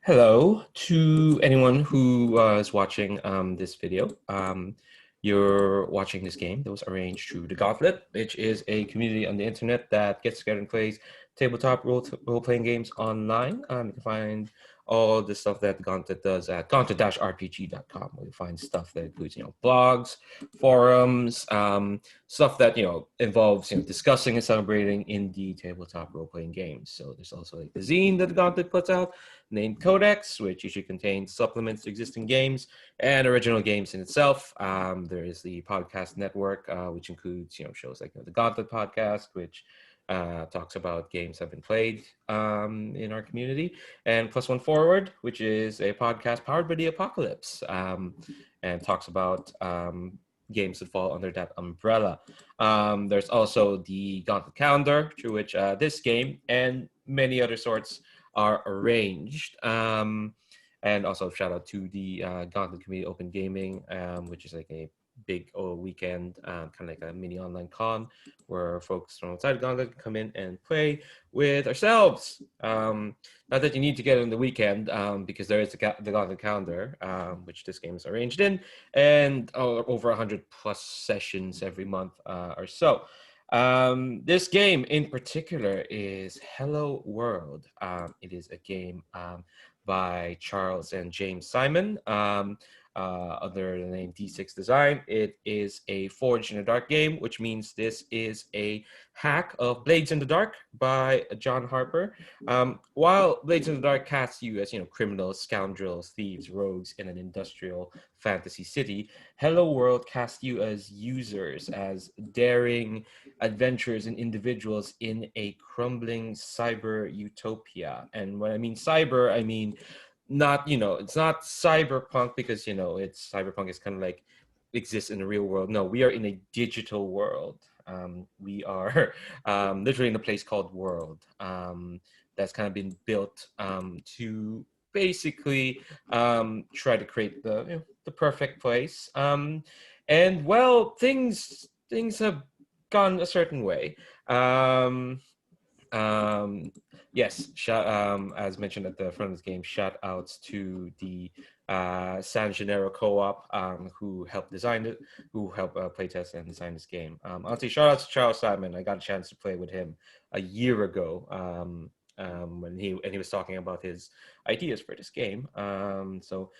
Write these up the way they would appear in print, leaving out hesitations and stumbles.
Hello to anyone who is watching this video. You're watching this game that was arranged through The Gauntlet, which is a community on the internet that gets together and plays tabletop role-playing games online. You can find all the stuff that The Gauntlet does at gauntlet-rpg.com, where you find stuff that includes, blogs, forums, stuff that, involves, discussing and celebrating indie tabletop role-playing games. So there's also like the zine that The Gauntlet puts out, named Codex, which usually contains supplements to existing games and original games in itself. There is the podcast network, which includes shows like the Gauntlet podcast, which talks about games that have been played in our community, and Plus One Forward, which is a podcast powered by the apocalypse, and talks about games that fall under that umbrella. There's also the Gauntlet calendar, through which this game and many other sorts are arranged. And also shout out to the Gauntlet Community Open Gaming, which is like a big weekend, kind of like a mini online con where folks from outside Gauntlet come in and play with ourselves. Not that you need to get on the weekend, because there is the Gauntlet calendar, which this game is arranged in, and over 100 plus sessions every month or so. This game in particular is Hello World. It is a game by Charles and James Simon, under the name D6 Design. It is a Forged in the Dark game, which means this is a hack of Blades in the Dark by John Harper. While Blades in the Dark casts you as criminals, scoundrels, thieves, rogues in an industrial fantasy city, Hello World casts you as users, as daring adventurers and individuals in a crumbling cyber utopia. And when I mean cyber, I mean not, it's not cyberpunk because, it's cyberpunk is kind of like exists in the real world. No, we are in a digital world. We are literally in a place called World, that's kind of been built to basically try to create the perfect place. And well, things have gone a certain way. Yes, as mentioned at the front of this game, shout outs to the San Gennaro co-op, who helped design it, who helped playtest and design this game. Honestly, shout out to Charles Simon. I got a chance to play with him a year ago, when he was talking about his ideas for this game. So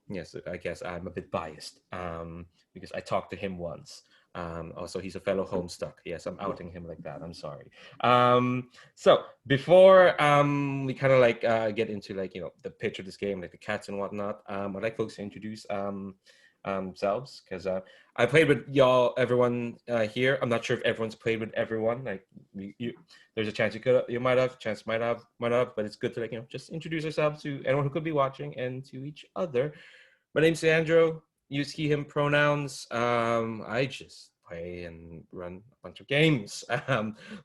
yes, I guess I'm a bit biased, because I talked to him once. Also, he's a fellow Homestuck. Yes, I'm outing him like that. I'm sorry. So before we kind of like get into like the pitch of this game, like the cats and whatnot, I'd like folks to introduce themselves, because I played with everyone here. I'm not sure if everyone's played with everyone. Like there's a chance you might have, but it's good to like just introduce yourselves to anyone who could be watching and to each other. My name's Leandro. Use he/him pronouns. I just play and run a bunch of games,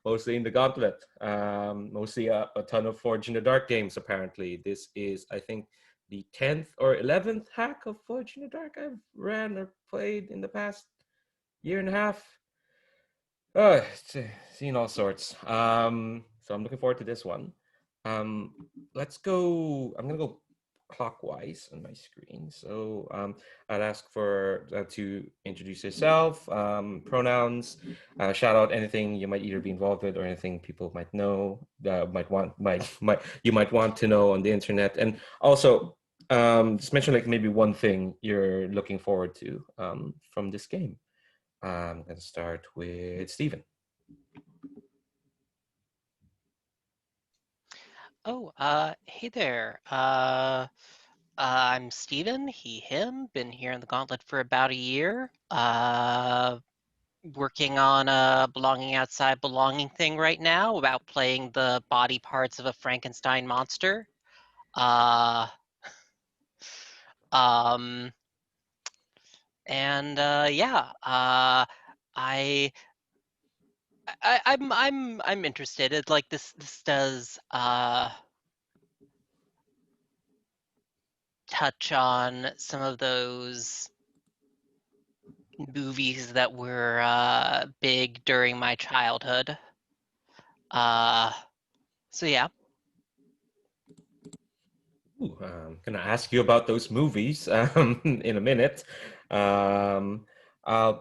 mostly in the Gauntlet. Mostly a ton of Forge in the Dark games. Apparently, this is, I think, the 10th or 11th hack of Forge in the Dark I've ran or played in the past year and a half. Seen all sorts. So I'm looking forward to this one. Let's go. I'm gonna go clockwise on my screen. So I'd ask for to introduce yourself, pronouns, shout out anything you might either be involved with or anything people might know, you might want to know on the internet, and also just mention like maybe one thing you're looking forward to from this game. I'm going to start with Stephen. Oh, hey there. I'm Steven, he, him. Been here in the Gauntlet for about a year. Working on a belonging outside belonging thing right now about playing the body parts of a Frankenstein monster. Uh, um, yeah. I, I'm interested. It's like this does touch on some of those movies that were big during my childhood. So yeah. Ooh, I'm gonna ask you about those movies in a minute.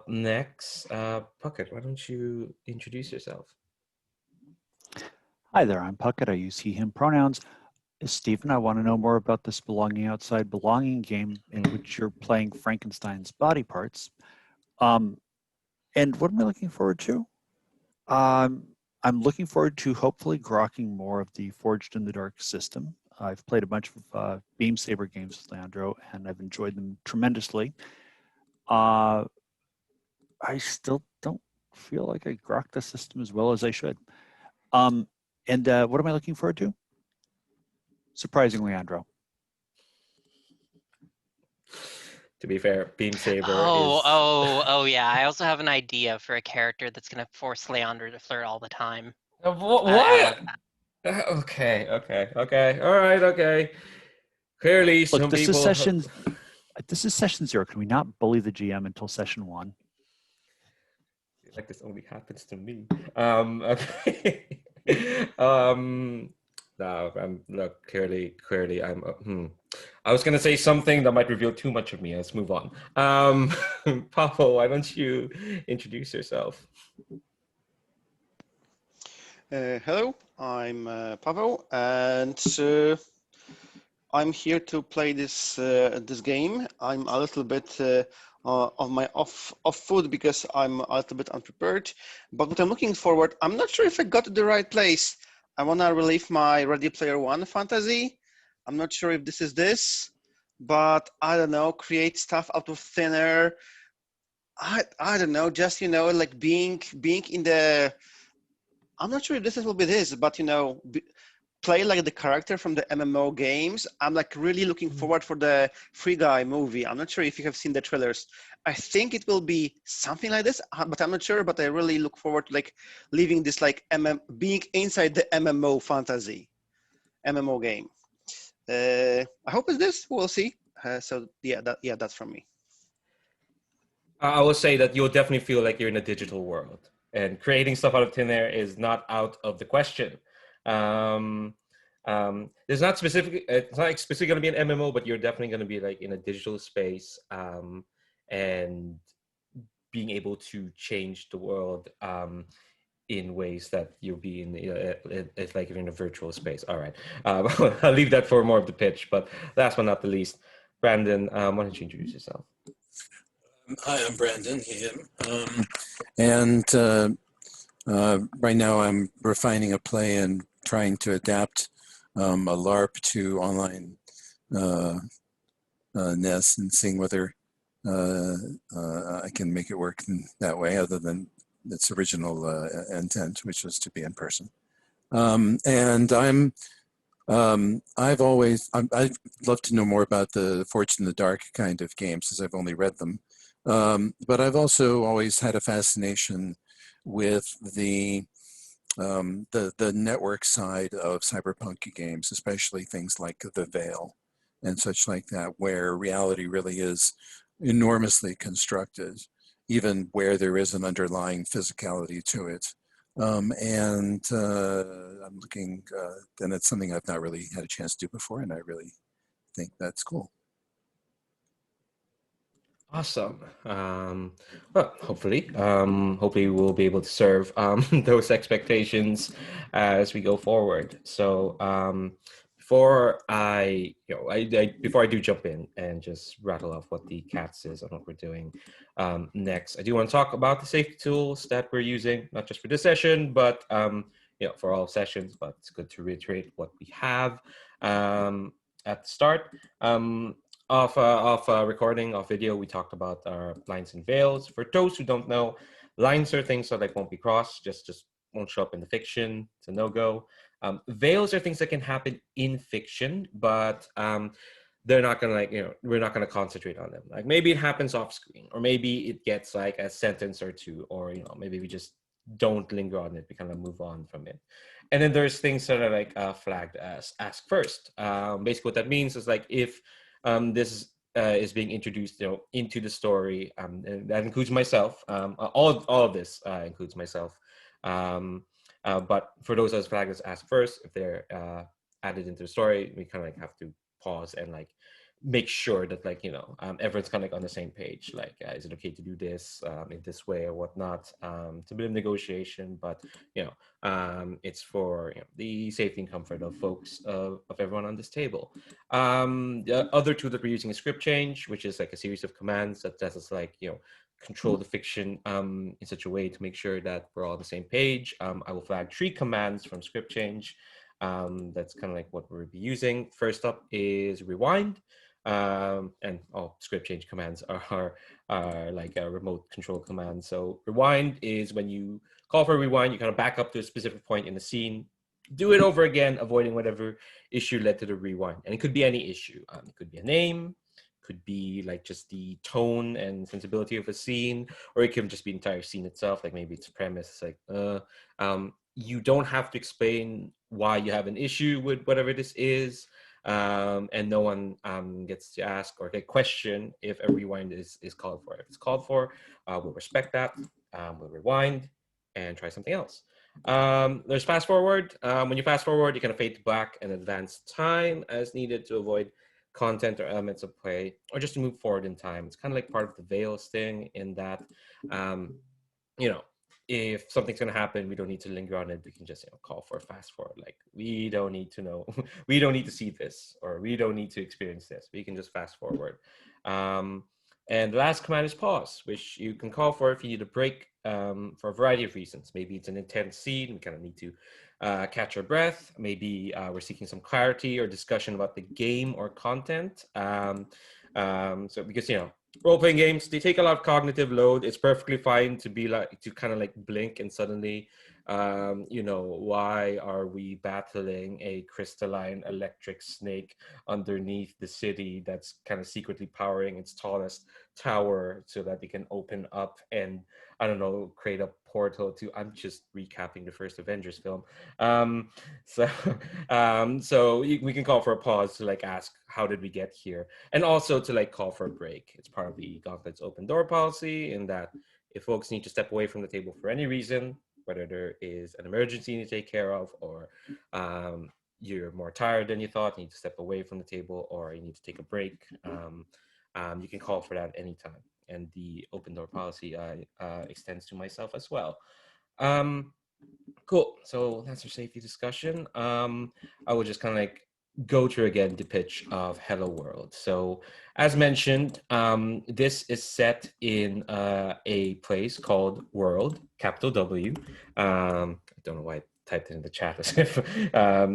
Next, Puckett, why don't you introduce yourself? Hi there, I'm Puckett. I use he, him pronouns. Stephen, I want to know more about this belonging outside belonging game in which you're playing Frankenstein's body parts. And what am I looking forward to? I'm looking forward to hopefully grokking more of the Forged in the Dark system. I've played a bunch of Beam Saber games with Leandro, and I've enjoyed them tremendously. I still don't feel like I grokked the system as well as I should. And what am I looking forward to? Surprising Leandro. To be fair, Beam Saber Oh, is oh, oh, yeah. I also have an idea for a character that's gonna force Leander to flirt all the time. what? Okay, okay, okay. All right, okay. Clearly, Look, some people. this is session 0. Can we not bully the GM until session 1? Like this only happens to me. Okay. No, look, clearly, I was gonna say something that might reveal too much of me. Let's move on. Papa, why don't you introduce yourself? Hello, I'm Pavel, and I'm here to play this game. I'm a little bit on my off foot because I'm a little bit unprepared. But what I'm looking forward, I'm not sure if I got to the right place. I wanna relive my Ready Player One fantasy. I'm not sure if this is this, but I don't know. Create stuff out of thin air. I don't know. Just like being in the. I'm not sure if this will be this, but play like the character from the MMO games. I'm like really looking forward for the Free Guy movie. I'm not sure if you have seen the trailers. I think it will be something like this, but I'm not sure. But I really look forward to like living this like being inside the MMO fantasy, MMO game. I hope it's this. We'll see. So yeah, that's from me. I will say that you'll definitely feel like you're in a digital world, and creating stuff out of thin air is not out of the question. Um, there's not specific. It's not specifically going to be an MMO, but you're definitely going to be like in a digital space, and being able to change the world in ways that you'll be in. It's like you're in a virtual space. All right, I'll leave that for more of the pitch. But last but not the least, Brandon, why don't you introduce yourself? Hi, I'm Brandon, him. And right now I'm refining a play and trying to adapt a LARP to online NES and seeing whether I can make it work in that way other than its original intent, which was to be in person. And I'd love to know more about the Forged in the Dark kind of games, as I've only read them. But I've also always had a fascination with the network side of cyberpunk games, especially things like The Veil and such like that, where reality really is enormously constructed, even where there is an underlying physicality to it. And I'm looking, and it's something I've not really had a chance to do before, and I really think that's cool. Awesome. Well, hopefully we'll be able to serve those expectations as we go forward. So before I do jump in and just rattle off what the CATS is and what we're doing next, I do want to talk about the safety tools that we're using, not just for this session, but for all sessions. But it's good to reiterate what we have at the start. Off recording, off video, we talked about our lines and veils. For those who don't know, lines are things that like won't be crossed, just won't show up in the fiction. It's a no-go. Veils are things that can happen in fiction, but they're not gonna we're not gonna concentrate on them. Like maybe it happens off screen, or maybe it gets like a sentence or two, or maybe we just don't linger on it. We kind of move on from it. And then there's things that are like flagged as ask first. Basically, what that means is like if this is being introduced, into the story, and that includes myself. All of this includes myself. But for those as flagged as ask first, if they're added into the story, we kind of like have to pause and like make sure that like, everyone's kind of like on the same page. Like, is it okay to do this in this way or whatnot? It's a bit of negotiation, but it's for the safety and comfort of folks of everyone on this table. The other tool that we're using is script change, which is like a series of commands that lets us like control the fiction in such a way to make sure that we're all on the same page. I will flag 3 commands from script change. That's kind of like what we'll be using. First up is rewind. And all script change commands are like a remote control command. So rewind is when you call for rewind, you kind of back up to a specific point in the scene, do it over again, avoiding whatever issue led to the rewind. And it could be any issue. It could be a name, could be like just the tone and sensibility of a scene, or it could just be the entire scene itself. Like maybe it's a premise. It's like, you don't have to explain why you have an issue with whatever this is. And no one gets to ask or get question if a rewind is called for. If it's called for, we'll respect that. We'll rewind and try something else. There's fast forward. When you fast forward, you kind of fade to black and advance time as needed to avoid content or elements of play, or just to move forward in time. It's kind of like part of the veils thing in that, if something's going to happen, we don't need to linger on it. We can just call for a fast forward. Like, we don't need to know, we don't need to see this, or we don't need to experience this. We can just fast forward. And the last command is pause, which you can call for if you need a break for a variety of reasons. Maybe it's an intense scene. We kind of need to catch our breath. Maybe we're seeking some clarity or discussion about the game or content. So because, role-playing games, they take a lot of cognitive load. It's perfectly fine to be like, to kind of like blink and suddenly, why are we battling a crystalline electric snake underneath the city that's kind of secretly powering its tallest tower so that they can open up and, I don't know, create a portal to, I'm just recapping the first Avengers film. So we can call for a pause to like ask, how did we get here? And also to like call for a break. It's part of the Gauntlet's open door policy in that if folks need to step away from the table for any reason, whether there is an emergency you need to take care of, or you're more tired than you thought, you need to step away from the table, or you need to take a break, you can call for that anytime. And the open door policy extends to myself as well. Cool. So that's our safety discussion. I will just kind of like go through again the pitch of Hello World. So as mentioned, this is set in a place called World, capital W. I don't know why I typed it in the chat as if I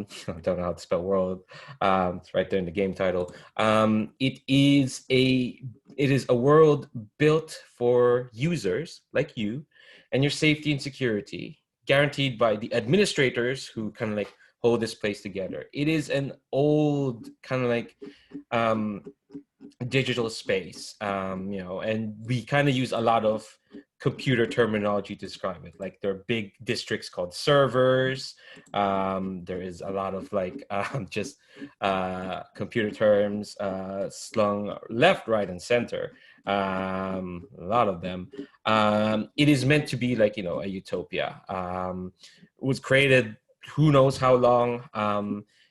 don't know how to spell world. It's right there in the game title. It is a world built for users like you and your safety and security, guaranteed by the administrators who kind of like hold this place together. It is an old kind of like digital space, and we kind of use a lot of computer terminology to describe it. Like, there are big districts called servers. There is a lot of like just computer terms slung left, right, and center. A lot of them. It is meant to be like, a utopia. It was created who knows how long,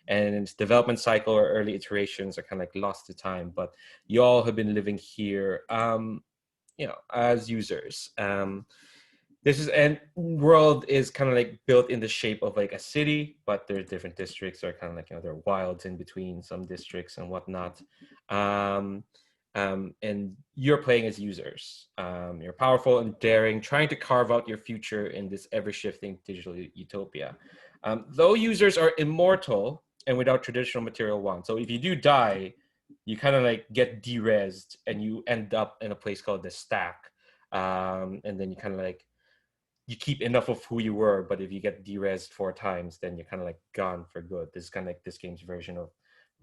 and its development cycle or early iterations are kind of like lost to time, but you all have been living here as users. World is kind of like built in the shape of like a city, but there's different districts are kind of like, there are wilds in between some districts and whatnot. And you're playing as users. You're powerful and daring, trying to carve out your future in this ever-shifting digital utopia. Though users are immortal and without traditional material wants. So if you do die, you kind of like get de-resed and you end up in a place called the stack. And then you kind of like, you keep enough of who you were, but if you get de-resed 4 times, then you're kind of like gone for good. This is kind of like this game's version of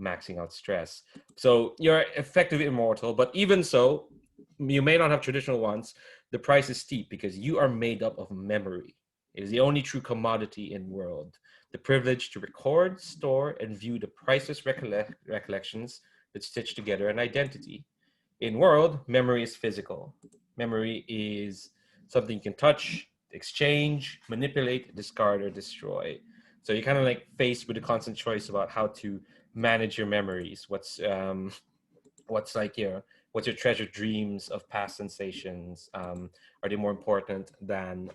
maxing out stress. So you're effectively immortal, but even so, you may not have traditional ones. The price is steep because you are made up of memory. It is the only true commodity in world. The privilege to record, store, and view the priceless recollections that stitch together an identity. In world, memory is physical. Memory is something you can touch, exchange, manipulate, discard, or destroy. So you're kind of like faced with a constant choice about how to manage your memories? What's like what's your treasured dreams of past sensations? Are they more important than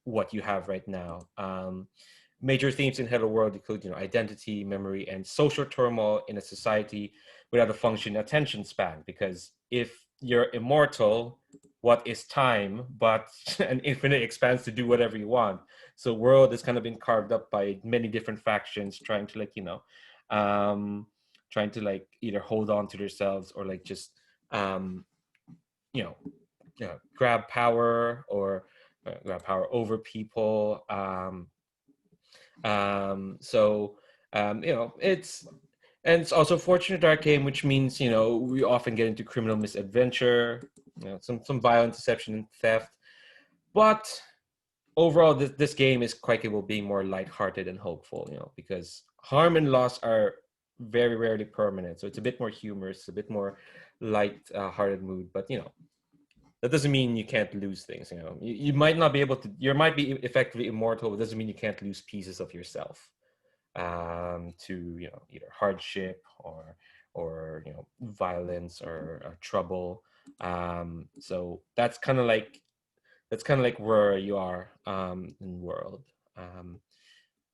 what you have right now? Major themes in Hello World include, identity, memory, and social turmoil in a society without a functioning attention span. Because if you're immortal, what is time but an infinite expanse to do whatever you want? So world has kind of been carved up by many different factions trying to trying to either hold on to themselves or just grab power or grab power over people. It's also Fortunate Dark game, which means we often get into criminal misadventure, some violent deception and theft, but overall this game is quite capable of being more lighthearted and hopeful, because harm and loss are very rarely permanent. So it's a bit more humorous, a bit more light-hearted mood, but that doesn't mean you can't lose things. You might not be able to. You might be effectively immortal, but it doesn't mean you can't lose pieces of yourself to either hardship or violence or trouble. So that's kind of like where you are in world.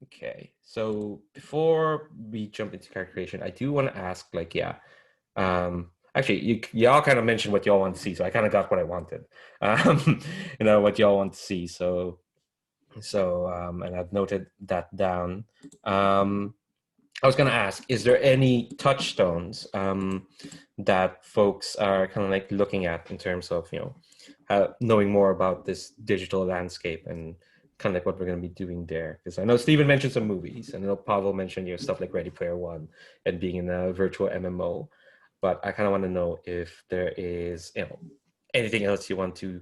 Okay, so before we jump into character creation, I do want to ask, actually, y'all kind of mentioned what y'all want to see, so I kind of got what I wanted. What y'all want to see. So, and I've noted that down. I was going to ask, is there any touchstones that folks are kind of looking at in terms of knowing more about this digital landscape and kind of what we're going to be doing there? Because I know Steven mentioned some movies, and I know Pavel mentioned stuff like Ready Player One and being in a virtual MMO. But I kind of want to know if there is anything else you want to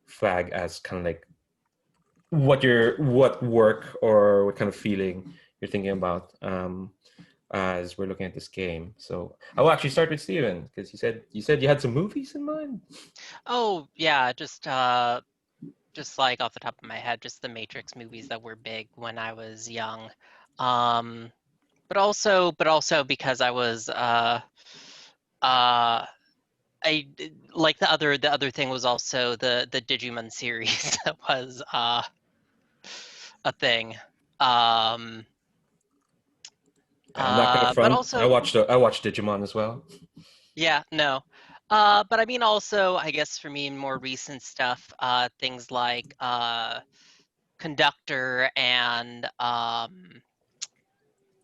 flag as kind of what work or what kind of feeling you're thinking about as we're looking at this game. So I will actually start with Steven, because you said you had some movies in mind. Oh yeah, just like off the top of my head, just the Matrix movies that were big when I was young, but also because I was I like the other thing was also the Digimon series that was a thing. I'm not gonna front. But also, I watched Digimon as well. Yeah, no. But I mean, also, I guess for me, more recent stuff, things like Conductor and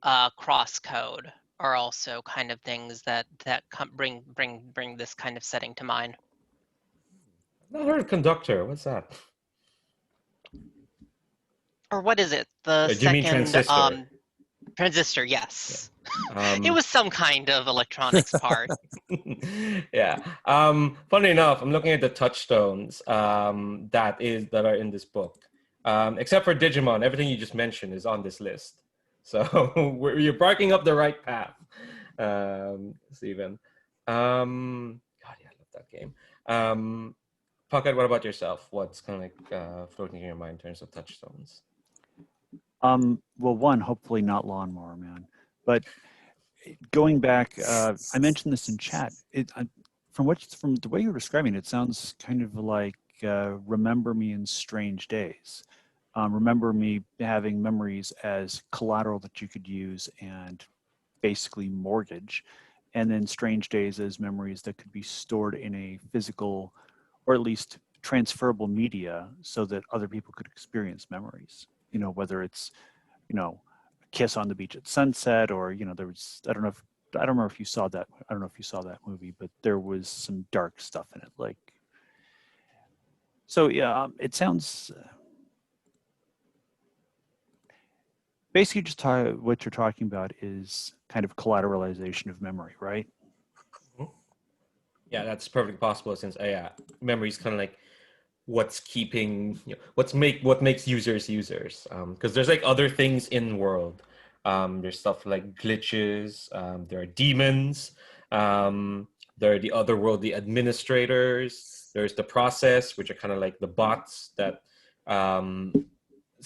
Crosscode are also kind of things that bring this kind of setting to mind. I've not heard of Conductor. What's that? Or what is it? The Do you mean second Transistor? Transistor, yes. Yeah. It was some kind of electronics part. Yeah. Funny enough, I'm looking at the touchstones that are in this book. Except for Digimon, everything you just mentioned is on this list. So you're barking up the right path, Steven. God, yeah, I love that game. Pocket, what about yourself? What's kind of floating in your mind in terms of touchstones? Well, one, hopefully not Lawnmower Man, but going back, I mentioned this in chat. From the way you're describing it, it sounds kind of like Remember Me in Strange Days. Remember Me having memories as collateral that you could use and basically mortgage, and then Strange Days as memories that could be stored in a physical or at least transferable media so that other people could experience memories. Whether it's, a kiss on the beach at sunset, or, there was, I don't remember if you saw that. I don't know if you saw that movie, but there was some dark stuff in it. So yeah, it sounds basically just what you're talking about is kind of collateralization of memory, right? Yeah, that's perfectly possible, since memory is kind of like what's keeping, what makes users users. Because there's other things in world. There's stuff like glitches. There are demons. There are the otherworldly administrators. There's the process, which are kind of like the bots that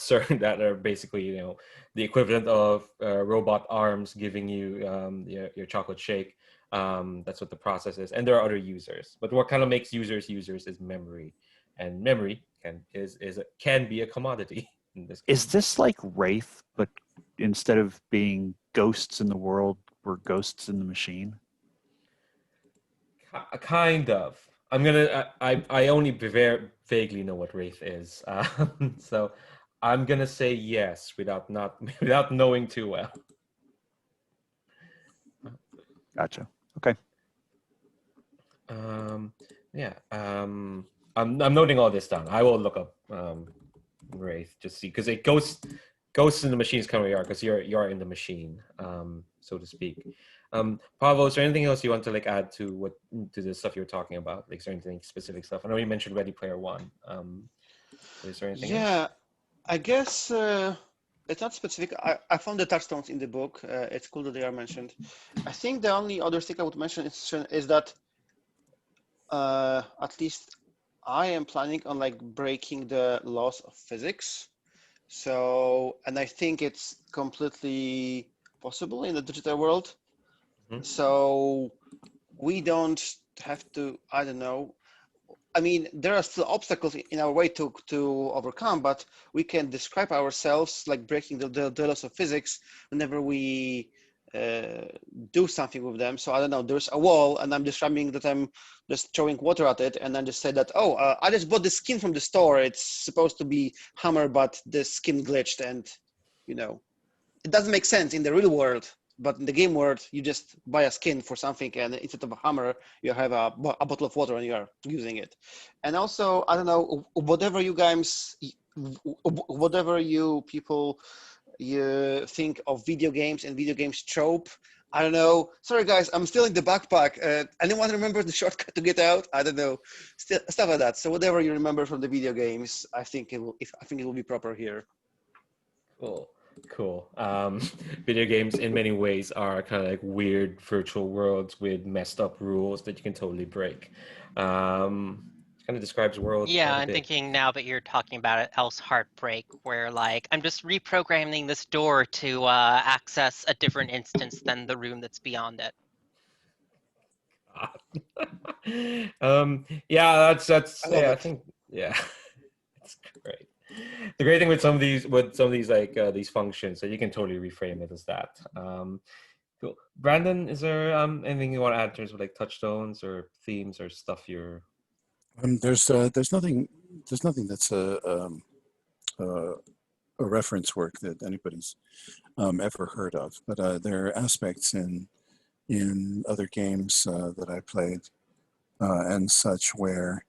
certain that are basically the equivalent of robot arms giving you your chocolate shake. That's what the process is, and there are other users. But what kind of makes users is memory, and memory can be a commodity in this case. Is this like Wraith, but instead of being ghosts in the world, we're ghosts in the machine? Kind of. I only vaguely know what Wraith is, so I'm gonna say yes without knowing too well. Gotcha. Okay. Yeah. I'm noting all this down. I will look up Wraith just see, because it ghosts in the machine is kind of where you are, because you're in the machine, so to speak. Pavel, is there anything else you want to add to the stuff you were talking about? Is there anything specific stuff? I know you mentioned Ready Player One. Is there anything else? I guess it's not specific. I found the touchstones in the book. It's cool that they are mentioned. I think the only other thing I would mention is that at least I am planning on breaking the laws of physics. So, and I think it's completely possible in the digital world. Mm-hmm. So we don't have to, I don't know. I mean, there are still obstacles in our way to overcome, but we can describe ourselves like breaking the laws of physics whenever we do something with them. So I don't know, there's a wall and I'm describing that I'm just throwing water at it, and then just say that, I just bought the skin from the store. It's supposed to be hammer, but the skin glitched, and it doesn't make sense in the real world. But in the game world, you just buy a skin for something, and instead of a hammer, you have a bottle of water and you are using it. And also, I don't know, whatever you people you think of video games and video games trope. I don't know. Sorry, guys, I'm still in the backpack. Anyone remember the shortcut to get out? I don't know. Stuff like that. So whatever you remember from the video games, I think it will be proper here. Cool. Video games in many ways are kind of like weird virtual worlds with messed up rules that you can totally break. Kind of describes worlds. Yeah, I'm thinking now that you're talking about it, Else Heartbreak, where I'm just reprogramming this door to access a different instance than the room that's beyond it. Yeah, that's I think it's great. The great thing with some of these these functions, that you can totally reframe it as that. Cool. Brandon, is there anything you want to add in terms of touchstones or themes or stuff you're? There's nothing that's a reference work that anybody's ever heard of, but there are aspects in other games that I played and such where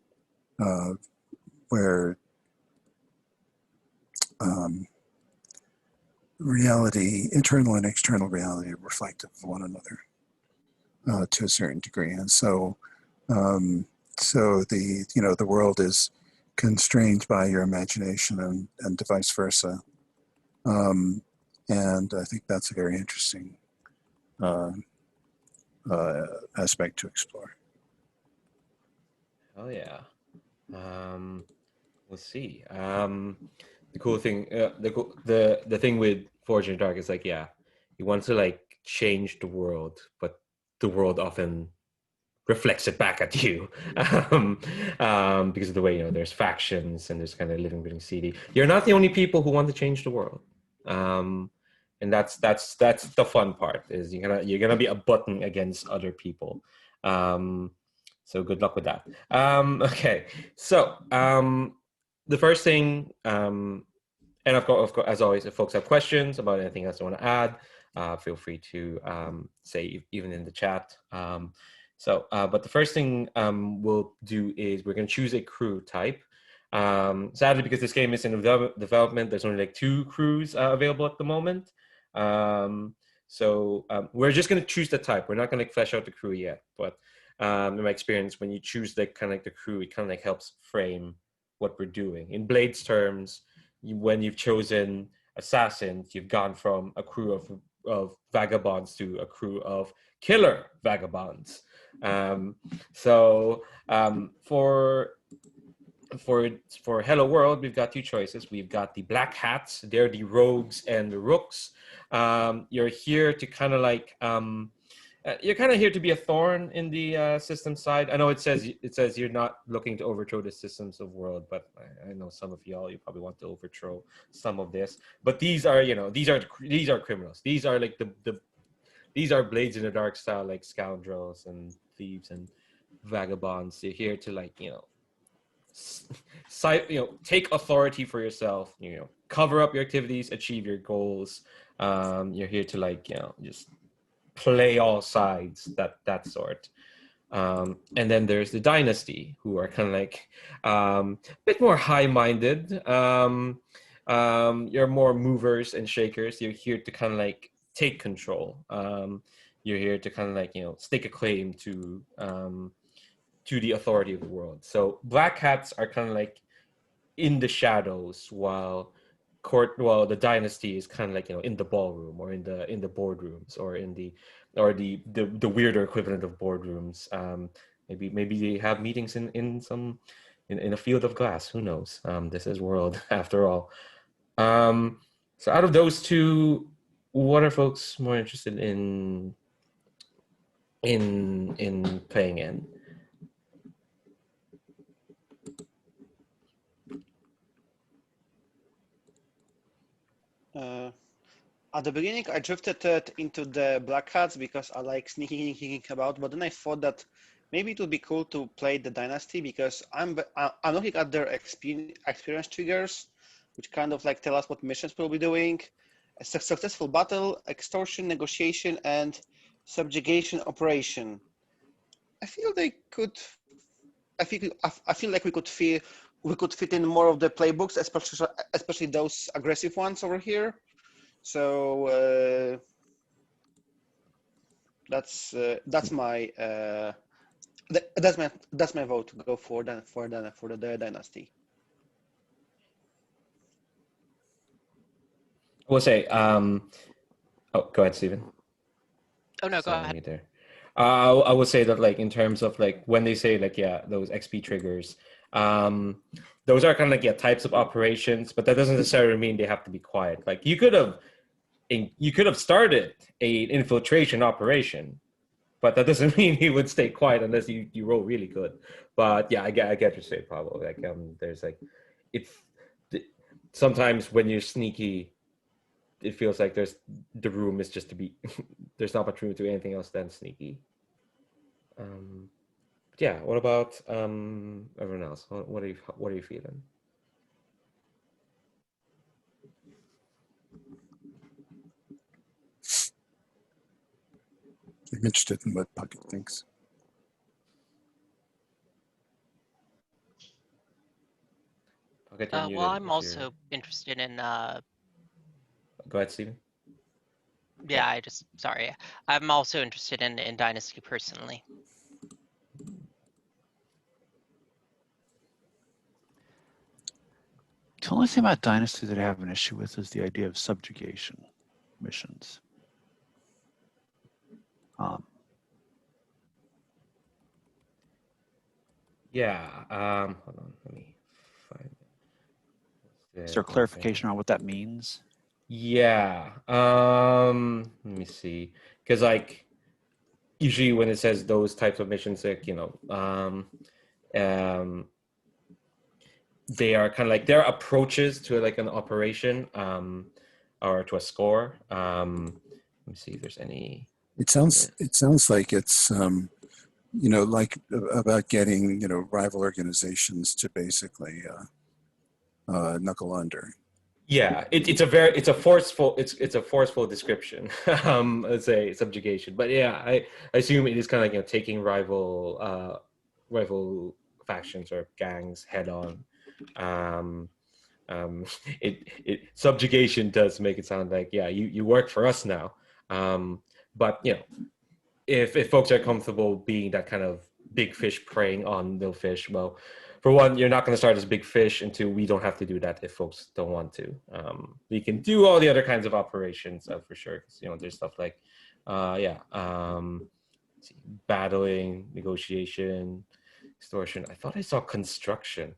reality, internal and external reality, are reflective of one another to a certain degree, and so the world is constrained by your imagination and vice versa, and I think that's a very interesting aspect to explore. Oh yeah. Let's see. The cool thing, the thing with Forge in the Dark is you want to change the world, but the world often reflects it back at you because of the way there's factions and there's kind of living, breathing CD. You're not the only people who want to change the world, and that's the fun part. Is you're gonna be a button against other people. So good luck with that. Okay, so the first thing, and of course, as always, if folks have questions about anything else they want to add, feel free to say even in the chat. But the first thing we'll do is we're going to choose a crew type. Sadly, because this game is in development, there's only 2 crews available at the moment. We're just going to choose the type. We're not going to flesh out the crew yet, but in my experience, when you choose the crew, it kind of helps frame what we're doing. In Blade's terms, when you've chosen assassins, you've gone from a crew of vagabonds to a crew of killer vagabonds. For for Hello World, we've got two choices. We've got the black hats. They're the rogues and the rooks. You're here to kind of like you're kind of here to be a thorn in the system side. I know it says you're not looking to overthrow the systems of world, but I know some of y'all, you probably want to overthrow some of this. But these are, you know, these are criminals. These are like these are blades in the dark style, like scoundrels and thieves and vagabonds. You're here to, like, you know, take authority for yourself. You know, cover up your activities, achieve your goals. You're here to, like, you know, just play all sides, that sort. And then there's the Dynasty, who are kind of like a bit more high-minded. You're more movers and shakers. You're here to kind of like take control. You're here to kind of like, you know, stake a claim to the authority of the world. So black hats are kind of like in the shadows, while the Dynasty is kind of like, you know, in the ballroom or in the boardrooms or in the weirder equivalent of boardrooms. Maybe they have meetings in a field of glass. Who knows? This is world after all. So out of those two, what are folks more interested in playing in? At the beginning, I drifted into the black hats because I like sneaking about, but then I thought that maybe it would be cool to play the Dynasty because I'm looking at their experience triggers, which kind of like tell us what missions we'll be doing. A successful battle, extortion, negotiation, and subjugation operation. I feel they could. I feel like we could fit in more of the playbooks, especially those aggressive ones over here. So that's my vote to go for the Dynasty. I will say, oh, go ahead, Steven. Oh no, go Sorry, ahead. me there. I would say that, like, in terms of like when they say like, yeah, those XP triggers, those are kind of like, yeah, types of operations, but that doesn't necessarily mean they have to be quiet. Like you could have started an infiltration operation, but that doesn't mean he would stay quiet unless you roll really good. But yeah, I get your say, Pablo. Like there's like, sometimes when you're sneaky, it feels like the room is just to be there's not much room to do anything else than sneaky. Yeah. What about everyone else? What are you feeling? I'm interested in what Puckett thinks. Well, I'm also interested in. Go ahead, Steven. Yeah, I'm also interested in Dynasty personally. The only thing about Dynasty that I have an issue with is the idea of subjugation missions. Yeah. Hold on. Let me find it. Is there clarification on what that means? Yeah. Let me see. Because like usually when it says those types of missions, like, you know, they are kind of like their approaches to like an operation, or to a score. Let me see if there's any. It sounds like it's you know, like about getting, you know, rival organizations to basically knuckle under. Yeah, it's a forceful description. Let's say subjugation, but yeah, I assume it is kind of like, you know, taking rival factions or gangs head on. Subjugation does make it sound like, yeah, you work for us now. But you know, if folks are comfortable being that kind of big fish preying on little fish, well, for one, you're not going to start as big fish, and two, we don't have to do that if folks don't want to. We can do all the other kinds of operations for sure. You know, there's stuff like, battling, negotiation, extortion. I thought I saw construction.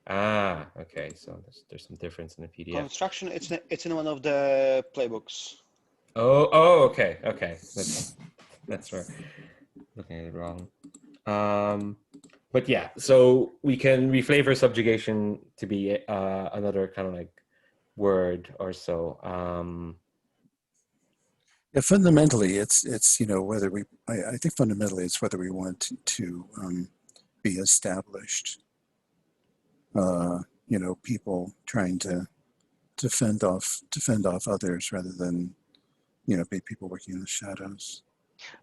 Ah, okay. So there's some difference in the PDF. Construction, it's in one of the playbooks. Oh, okay, okay. That's right. Looking at it wrong. But yeah, so we can reflavor subjugation to be another kind of like word or so. Yeah, fundamentally, it's you know whether I think fundamentally it's whether we want to be established. You know, people trying to fend off others rather than be people working in the shadows.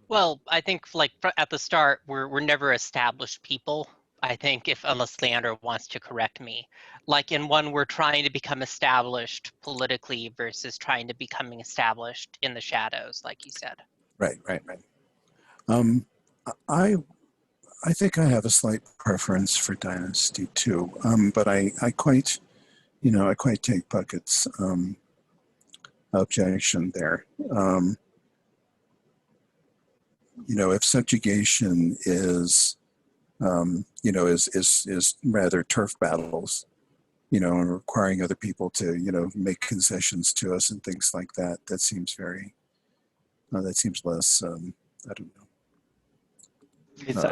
Well, I think like at the start, we're never established people. I think unless Leander wants to correct me, like in one, we're trying to become established politically versus trying to becoming established in the shadows, like you said. Right. I think I have a slight preference for Dynasty too, but I quite take Puckett's objection there. If subjugation is is rather turf battles, and requiring other people to make concessions to us and things like that, that seems less I don't know.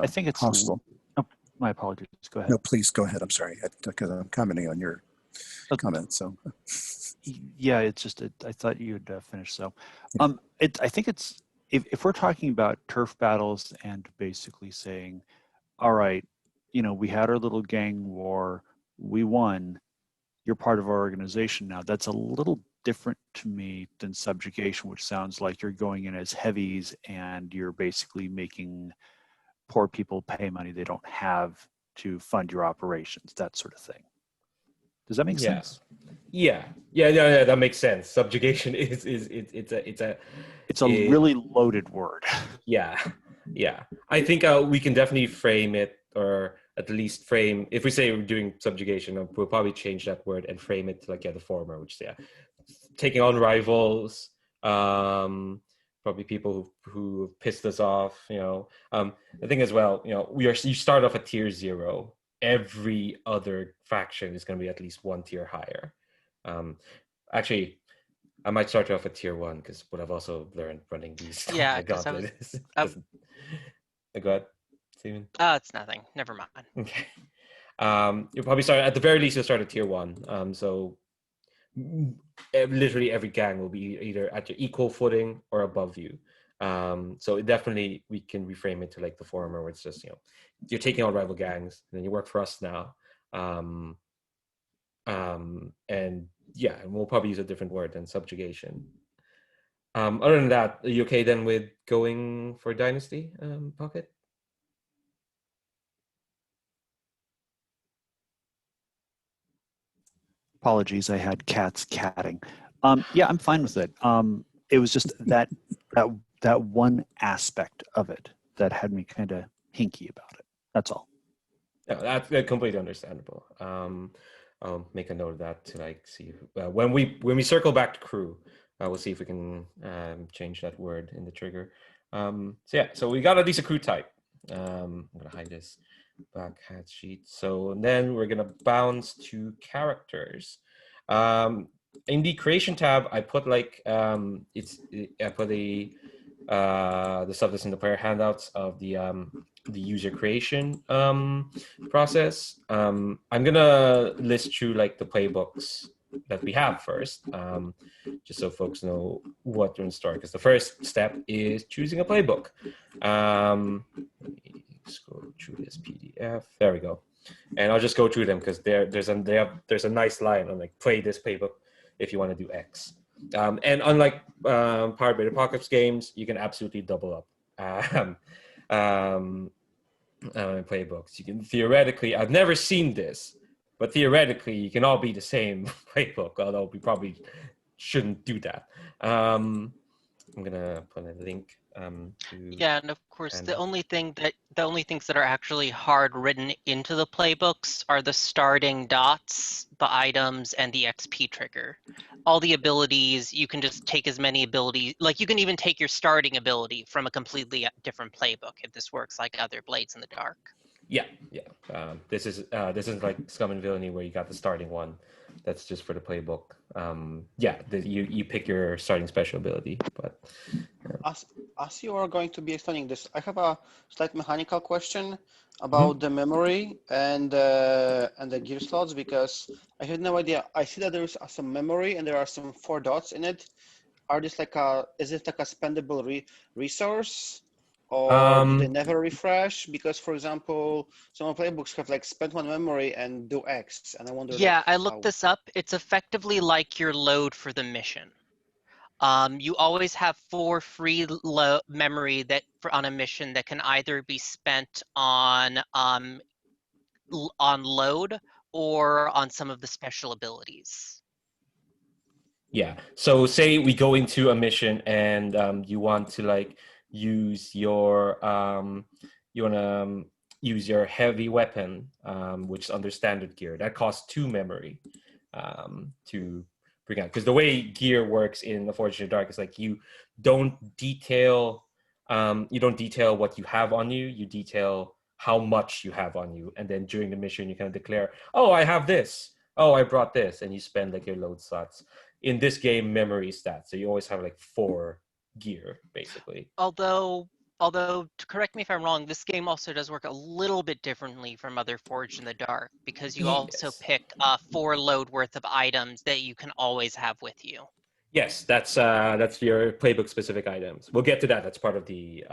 I think it's hostile. Oh, my apologies. Go ahead. No, please go ahead. I'm sorry, because I'm commenting on your comment. So, yeah, it's just I thought you'd finish. So, I think it's if we're talking about turf battles and basically saying, all right, we had our little gang war, we won. You're part of our organization now. That's a little different to me than subjugation, which sounds like you're going in as heavies and you're basically making poor people pay money they don't have to fund your operations, that sort of thing. Does that make sense? Yeah. That makes sense. Subjugation is it's a really loaded word. Yeah. I think we can definitely frame it, or at least frame, if we say we're doing subjugation, we'll probably change that word and frame it to the former, which is taking on rivals, probably people who pissed us off. I think as well, you start off at tier 0. Every other faction is going to be at least 1 tier higher. Actually, I might start off at tier 1 because what I've also learned running these. Yeah, because I was. Go ahead, Steven. It's nothing. Never mind. Okay. You'll probably start at the very least. You'll start at tier 1. So literally every gang will be either at your equal footing or above you. So definitely we can reframe it to the former, where it's just you're taking on rival gangs, and then you work for us now. And we'll probably use a different word than subjugation. Other than that, are you okay then with going for Dynasty, Pocket? Apologies, I had cats catting. Yeah, I'm fine with it. It was just that one aspect of it that had me kind of hinky about it. That's all. Yeah, that's completely understandable. I'll make a note of that to see when we circle back to crew. We'll see if we can change that word in the trigger. So we got at least a crew type. I'm gonna hide this back hat sheet. So then we're gonna bounce to characters. In the creation tab, I put I put the stuff that's in the player handouts of the user creation process. I'm gonna list through the playbooks that we have first, just so folks know what to start. Because the first step is choosing a playbook. Let me scroll through this PDF. There we go. And I'll just go through them because there's a nice line on play this playbook if you want to do X. And unlike Powered by the Apocalypse games, you can absolutely double up playbooks. You can theoretically, I've never seen this, but theoretically you can all be the same playbook, although we probably shouldn't do that. I'm gonna put a link and of course the only things that are actually hard written into the playbooks are the starting dots, the items, and the XP trigger. All the abilities, you can just take as many abilities, you can even take your starting ability from a completely different playbook if this works like other Blades in the Dark. Yeah. This is like Scum and Villainy where you got the starting one. That's just for the playbook. You pick your starting special ability, but As you are going to be explaining this, I have a slight mechanical question about the memory and the gear slots, because I had no idea. I see that there is some memory and there are some 4 dots in it. Are this is it like a spendable resource, or do they never refresh? Because, for example, some playbooks have like spend 1 memory and do X, and I wonder Yeah, I how. looked this up. It's effectively like your load for the mission. You always have 4 free memory on a mission that can either be spent on load or on some of the special abilities. yeah. So say we go into a mission and you want to like use your use your heavy weapon, which is under standard gear. That costs 2 memory to bring out. Because the way gear works in The Forge in the Dark is like you don't detail what you have on you. You detail how much you have on you, and then during the mission you kind of declare, oh, I have this. Oh, I brought this, and you spend like your load slots. In this game, memory stats, so you always have like 4 gear basically. Although, correct me if I'm wrong, this game also does work a little bit differently from other Forged in the Dark, because you also Yes. pick 4 load worth of items that you can always have with you. Yes, that's your playbook specific items. We'll get to that. That's part of the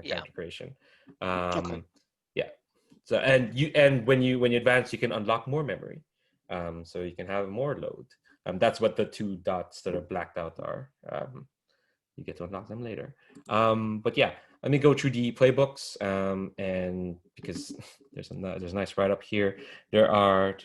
character creation. Okay. Yeah. So and when you advance, you can unlock more memory. So you can have more load. That's what the 2 dots that are blacked out are. You get to unlock them later. But yeah, let me go through the playbooks. And because there's a nice write up here. There are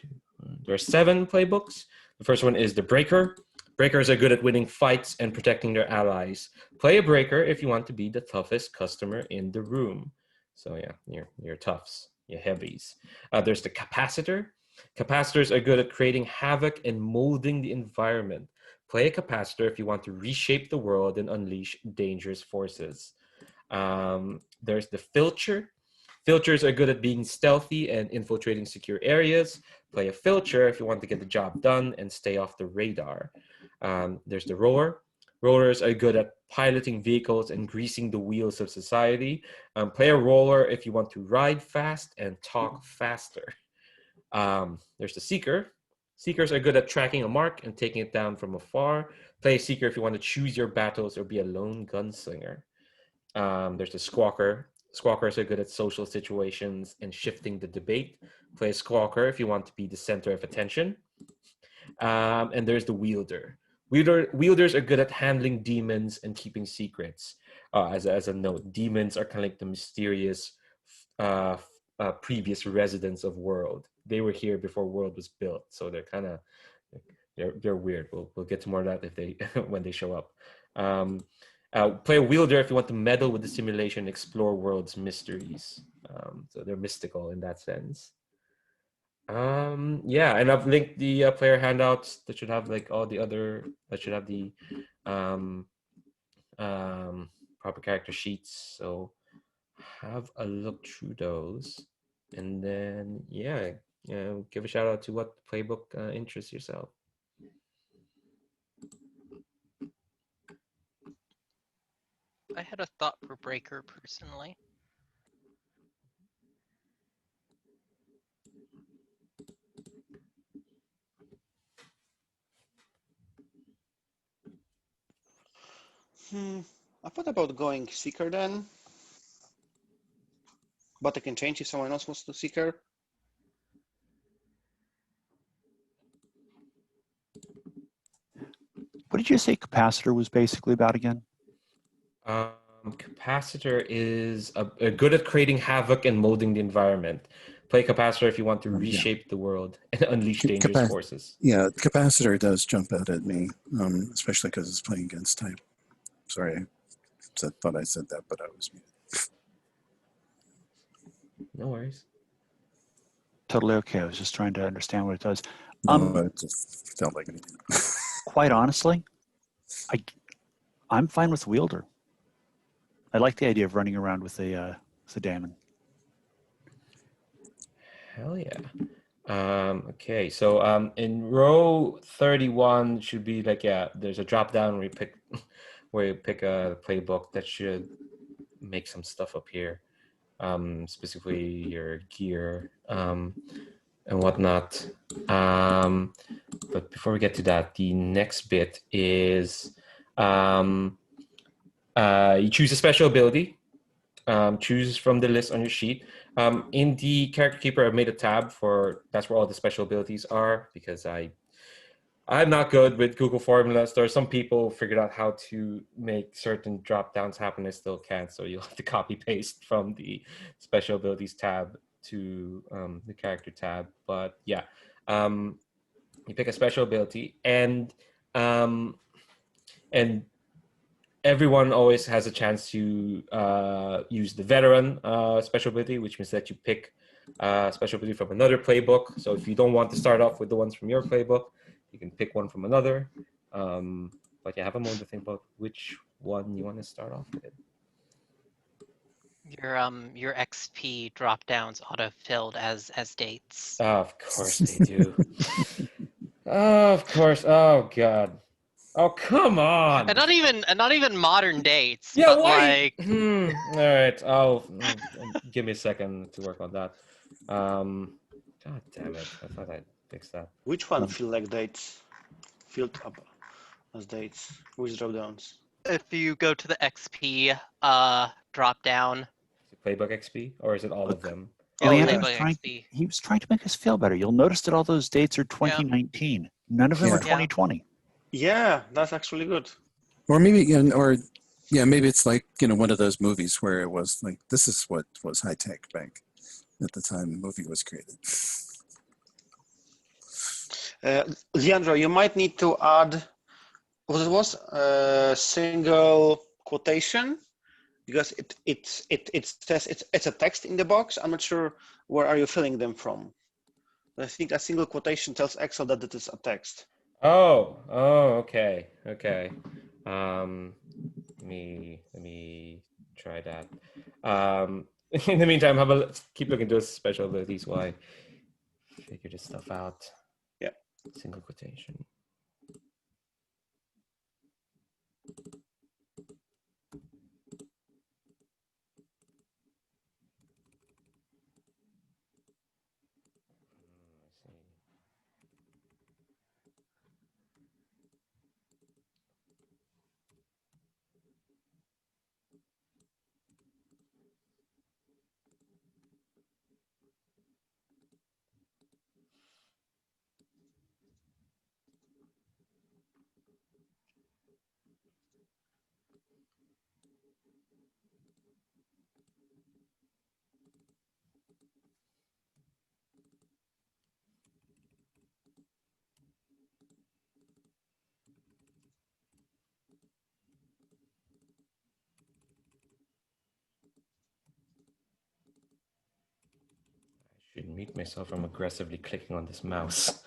7 playbooks. The first one is the Breaker. Breakers are good at winning fights and protecting their allies. Play a Breaker if you want to be the toughest customer in the room. So yeah, you're toughs, you're heavies. There's the Capacitor. Capacitors are good at creating havoc and molding the environment. Play a Capacitor if you want to reshape the world and unleash dangerous forces. There's the Filcher. Filchers are good at being stealthy and infiltrating secure areas. Play a Filcher if you want to get the job done and stay off the radar. There's the Roller. Rollers are good at piloting vehicles and greasing the wheels of society. Play a Roller if you want to ride fast and talk faster. There's the Seeker. Seekers are good at tracking a mark and taking it down from afar. Play a Seeker if you want to choose your battles or be a lone gunslinger. There's the Squawker. Squawkers are good at social situations and shifting the debate. Play a Squawker if you want to be the center of attention. And there's the Wielder. Wielders are good at handling demons and keeping secrets. As a note, demons are kind of like the mysterious previous residents of World. They were here before World was built, so they're kind of they're weird. We'll get to more of that if they when they show up. Play a Wielder if you want to meddle with the simulation and explore World's mysteries. So they're mystical in that sense. Yeah, and I've linked the player handouts that should have like all the other that should have the proper character sheets. So have a look through those, and then give a shout out to what playbook interests yourself. I had a thought for Breaker personally. I thought about going Seeker then, but I can change if someone else wants to Seeker. What did you say Capacitor was basically about again? Capacitor is a good at creating havoc and molding the environment. Play Capacitor if you want to reshape the world and unleash dangerous forces. Yeah, Capacitor does jump out at me, especially because it's playing against type. Sorry, I thought I said that, but I was muted. No worries. Totally okay. I was just trying to understand what it does. No, it just felt like it. Quite honestly, I'm fine with Wielder. I like the idea of running around with a daemon. Hell yeah. Okay, so in row 31 should be like, yeah, there's a drop down where you pick a playbook that should make some stuff up here, specifically your gear and whatnot. But before we get to that, the next bit is you choose a special ability. Choose from the list on your sheet. In the character keeper, I've made a tab for, that's where all the special abilities are, because I'm not good with Google formulas. There are some people figured out how to make certain drop downs happen. I still can't. So you'll have to copy paste from the special abilities tab to the character tab. But yeah, you pick a special ability, and everyone always has a chance to use the veteran special ability, which means that you pick a special ability from another playbook. So if you don't want to start off with the ones from your playbook, you can pick one from another. But you have a moment to think about which one you want to start off with. Your XP drop downs auto filled as dates. Of course they do. Of course. Oh God. Oh, come on. And not even modern dates. Yeah, but why? like All right. Give me a second to work on that. God damn it! I thought I'd fix that. Which one feel like dates? Filled up as dates. Which drop downs? if you go to the XP drop down. Is it Playbook XP or is it all of them? Yeah, Leander Playbook XP. he was trying to make us feel better. You'll notice that all those dates are 2019. None of them are Yeah. 2020. Yeah, that's actually good. Or maybe, maybe it's like, one of those movies where it was like, this is what was high tech back at the time the movie was created. Leandro, you might need to add what it was a single quotation, because it says it's a text in the box. I'm not sure where are you filling them from. I think a single quotation tells Excel that it is a text. Oh, okay. Let me try that. In the meantime, keep looking those special abilities while I figure this stuff out. Yeah. Single quotation. I should mute myself from aggressively clicking on this mouse.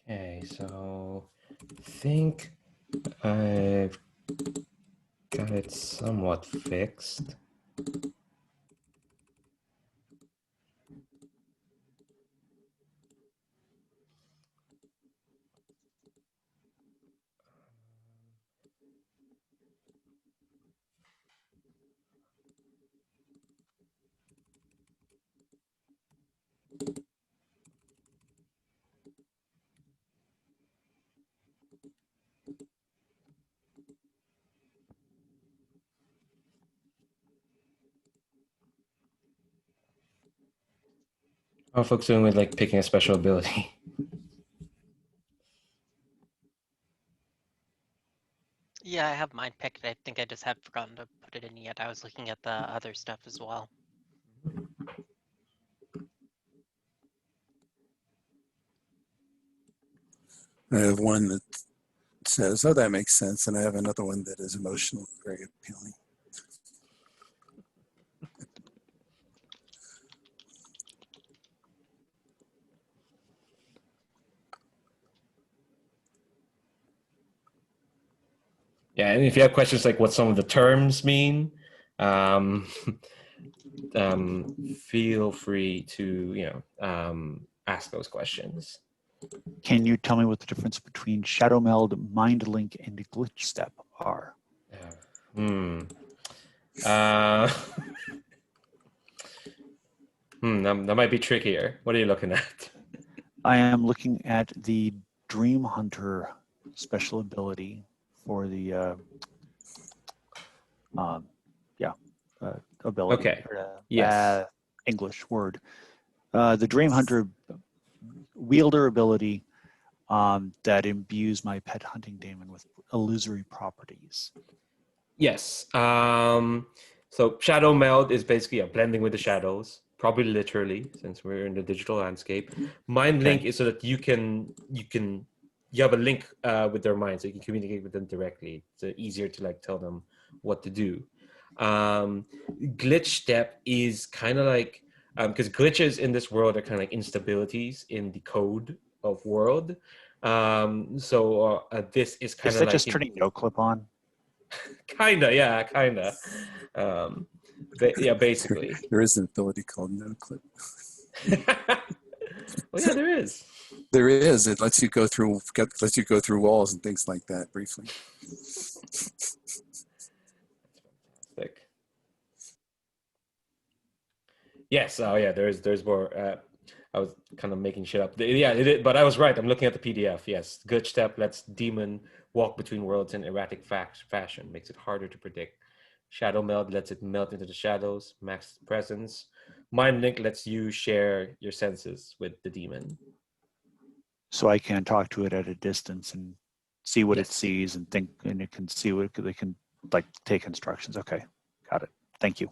Okay, so I think I've got it somewhat fixed. How are folks doing with like picking a special ability? Yeah, I have mine picked. I think I just had forgotten to put it in yet. I was looking at the other stuff as well. I have one that says, "Oh, that makes sense," and I have another one that is emotionally very appealing. Yeah, and if you have questions like what some of the terms mean, um, feel free to ask those questions. Can you tell me what the difference between shadow meld, mind link, and glitch step are? That might be trickier. What are you looking at? I am looking at the Dream Hunter special ability for the ability. Okay. Yes. English word. The Dream Hunter Wielder ability that imbues my pet hunting daemon with illusory properties. Yes. So shadow meld is basically a blending with the shadows, probably literally, since we're in the digital landscape. Mind link is so that you have a link with their mind, so you can communicate with them directly. It's easier to like tell them what to do. Glitch step is kind of like because glitches in this world are kind of like instabilities in the code of world. So this is kind Is of that like just turning no clip on? Kinda, yeah, kinda. Yeah, basically. There is an ability called no clip. Well, yeah, there is. There is. It lets you go through walls and things like that briefly. Fantastic. Yes. Oh, yeah. There's more. I was kind of making shit up. Yeah, but I was right. I'm looking at the PDF. Yes, glitch step lets demon walk between worlds in erratic fashion, makes it harder to predict. Shadow meld lets it melt into the shadows, max presence. Mind link lets you share your senses with the demon. So I can talk to it at a distance and see what it Yes. sees and think, and it can see what they can like take instructions. Okay, got it. Thank you.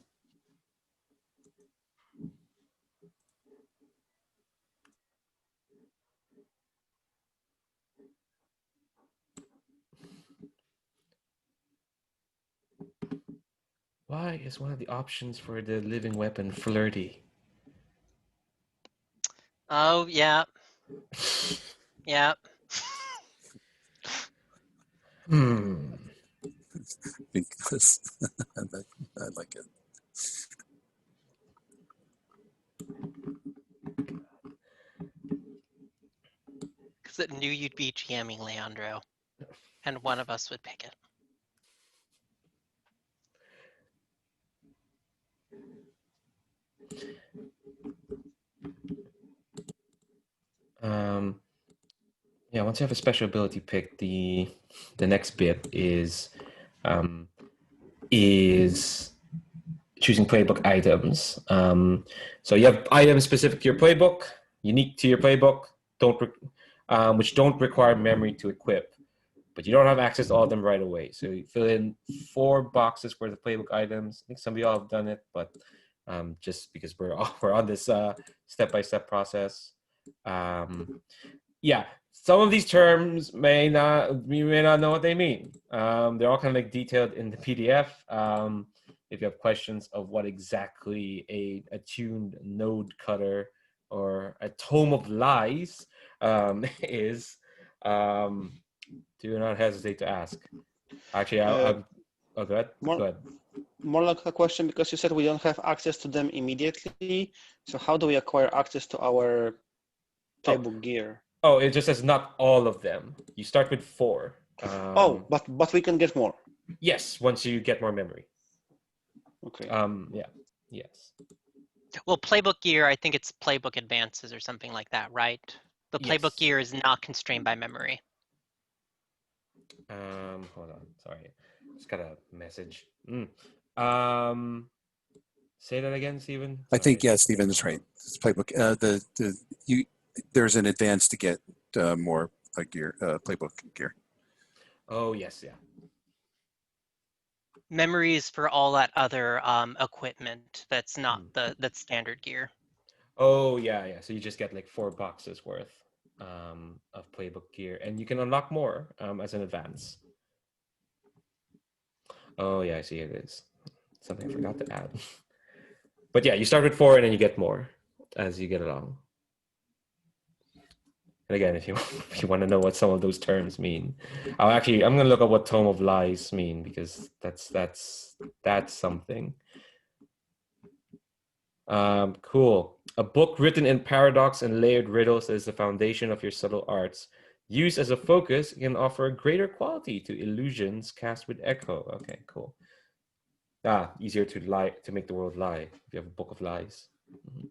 Why is one of the options for the living weapon flirty? Oh, yeah. Yeah. Because I like it. Because it knew you'd be GMing Leandro. And one of us would pick it. Yeah, once you have a special ability picked, the next bit is choosing playbook items. So you have items specific to your playbook, unique to your playbook, which don't require memory to equip, but you don't have access to all of them right away. So you fill in 4 boxes for the playbook items. I think some of y'all have done it, but just because we're on this step-by-step process. Yeah, some of these terms we may not know what they mean. They're all kind of like detailed in the PDF. If you have questions of what exactly a attuned node cutter or a tome of lies is, do not hesitate to ask. Actually, go ahead. Go ahead. More like a question, because you said we don't have access to them immediately. So how do we acquire access to our playbook gear? Oh, it just says not all of them. You start with 4. But we can get more. Yes, once you get more memory. Okay. Yeah. Yes. Well, Playbook gear, I think it's Playbook advances or something like that, right? The Playbook Yes. gear is not constrained by memory. Hold on. Sorry, just got a message. Say that again, Steven. I think, Sorry. yeah, Stephen is right. It's Playbook. There's an advance to get more gear, Playbook gear. Oh yes, yeah. Memory is for all that other equipment that's not that's standard gear. Oh yeah, yeah. So you just get like 4 boxes worth of Playbook gear, and you can unlock more as an advance. Oh yeah, I see it is. Something I forgot to add. But yeah, you start with 4 and then you get more as you get along. And again, if you want to know what some of those terms mean, I'm gonna look up what Tome of Lies mean, because that's something. Cool. A book written in paradox and layered riddles is the foundation of your subtle arts. Used as a focus, can offer greater quality to illusions cast with echo. Okay, cool. Easier to make the world lie if you have a book of lies. Mm-hmm.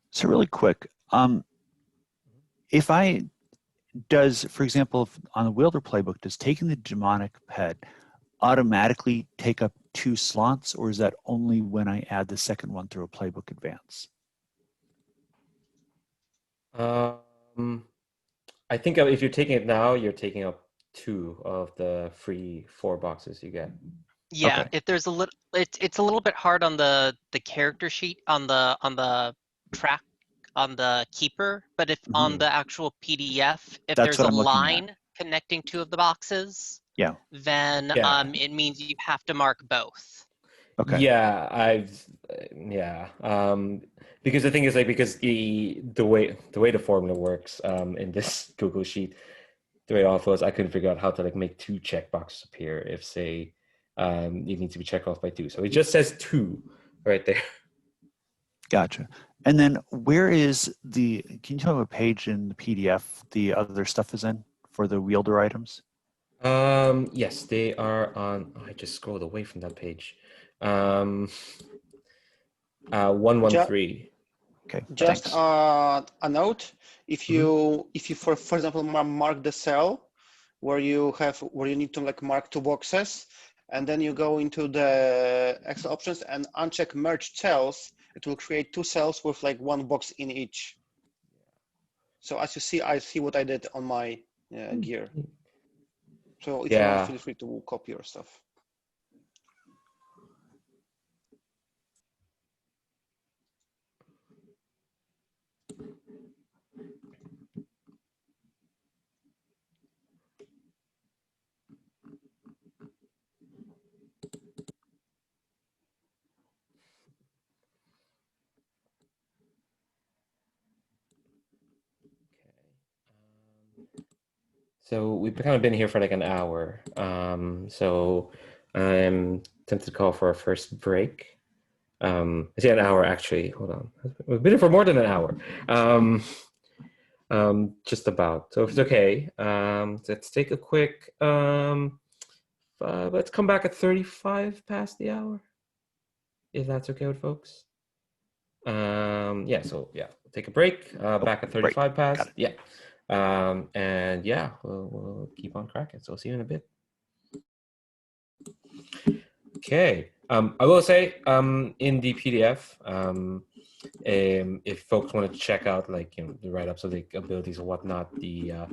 So really quick, for example, on the Wielder playbook, does taking the demonic pet automatically take up 2 slots, or is that only when I add the second one through a playbook advance? I think if you're taking it now, you're taking up 2 of the free 4 boxes you get. Yeah, Okay. if there's a little, it's a little bit hard on the character sheet on the track on the keeper, but if on the actual PDF, if That's there's what a I'm looking at. line connecting 2 of the boxes, Yeah. then Yeah. it means you have to mark both. Okay. Yeah, because the thing is, like, because the way the formula works in this Google sheet, the way it all flows, I couldn't figure out how to like make 2 checkboxes appear if, say, it needs to be checked off by 2. So it just says 2 right there. Gotcha. And then where is can you tell me what page in the PDF the other stuff is in for the Wielder items? Yes, they are on. I just scrolled away from that page. 113. Okay. Just Thanks. a note: if you for example mark the cell where you need to like mark 2 boxes, and then you go into the Excel options and uncheck merge cells, it will create 2 cells with like 1 box in each. So as you see, I see what I did on my gear. So if you want, feel free to copy your stuff. So we've kind of been here for like an hour. So I'm tempted to call for our first break. Is it an hour actually? Hold on. We've been here for more than an hour. Just about. So if it's okay, let's take a quick. Let's come back at 35 past the hour, if that's okay with folks. Yeah. So yeah, take a break. Back at 35 past. Yeah. And yeah, we'll keep on cracking. So I'll see you in a bit. Okay. I will say, in the PDF, if folks wanted to check out like the write-ups of the abilities and whatnot, in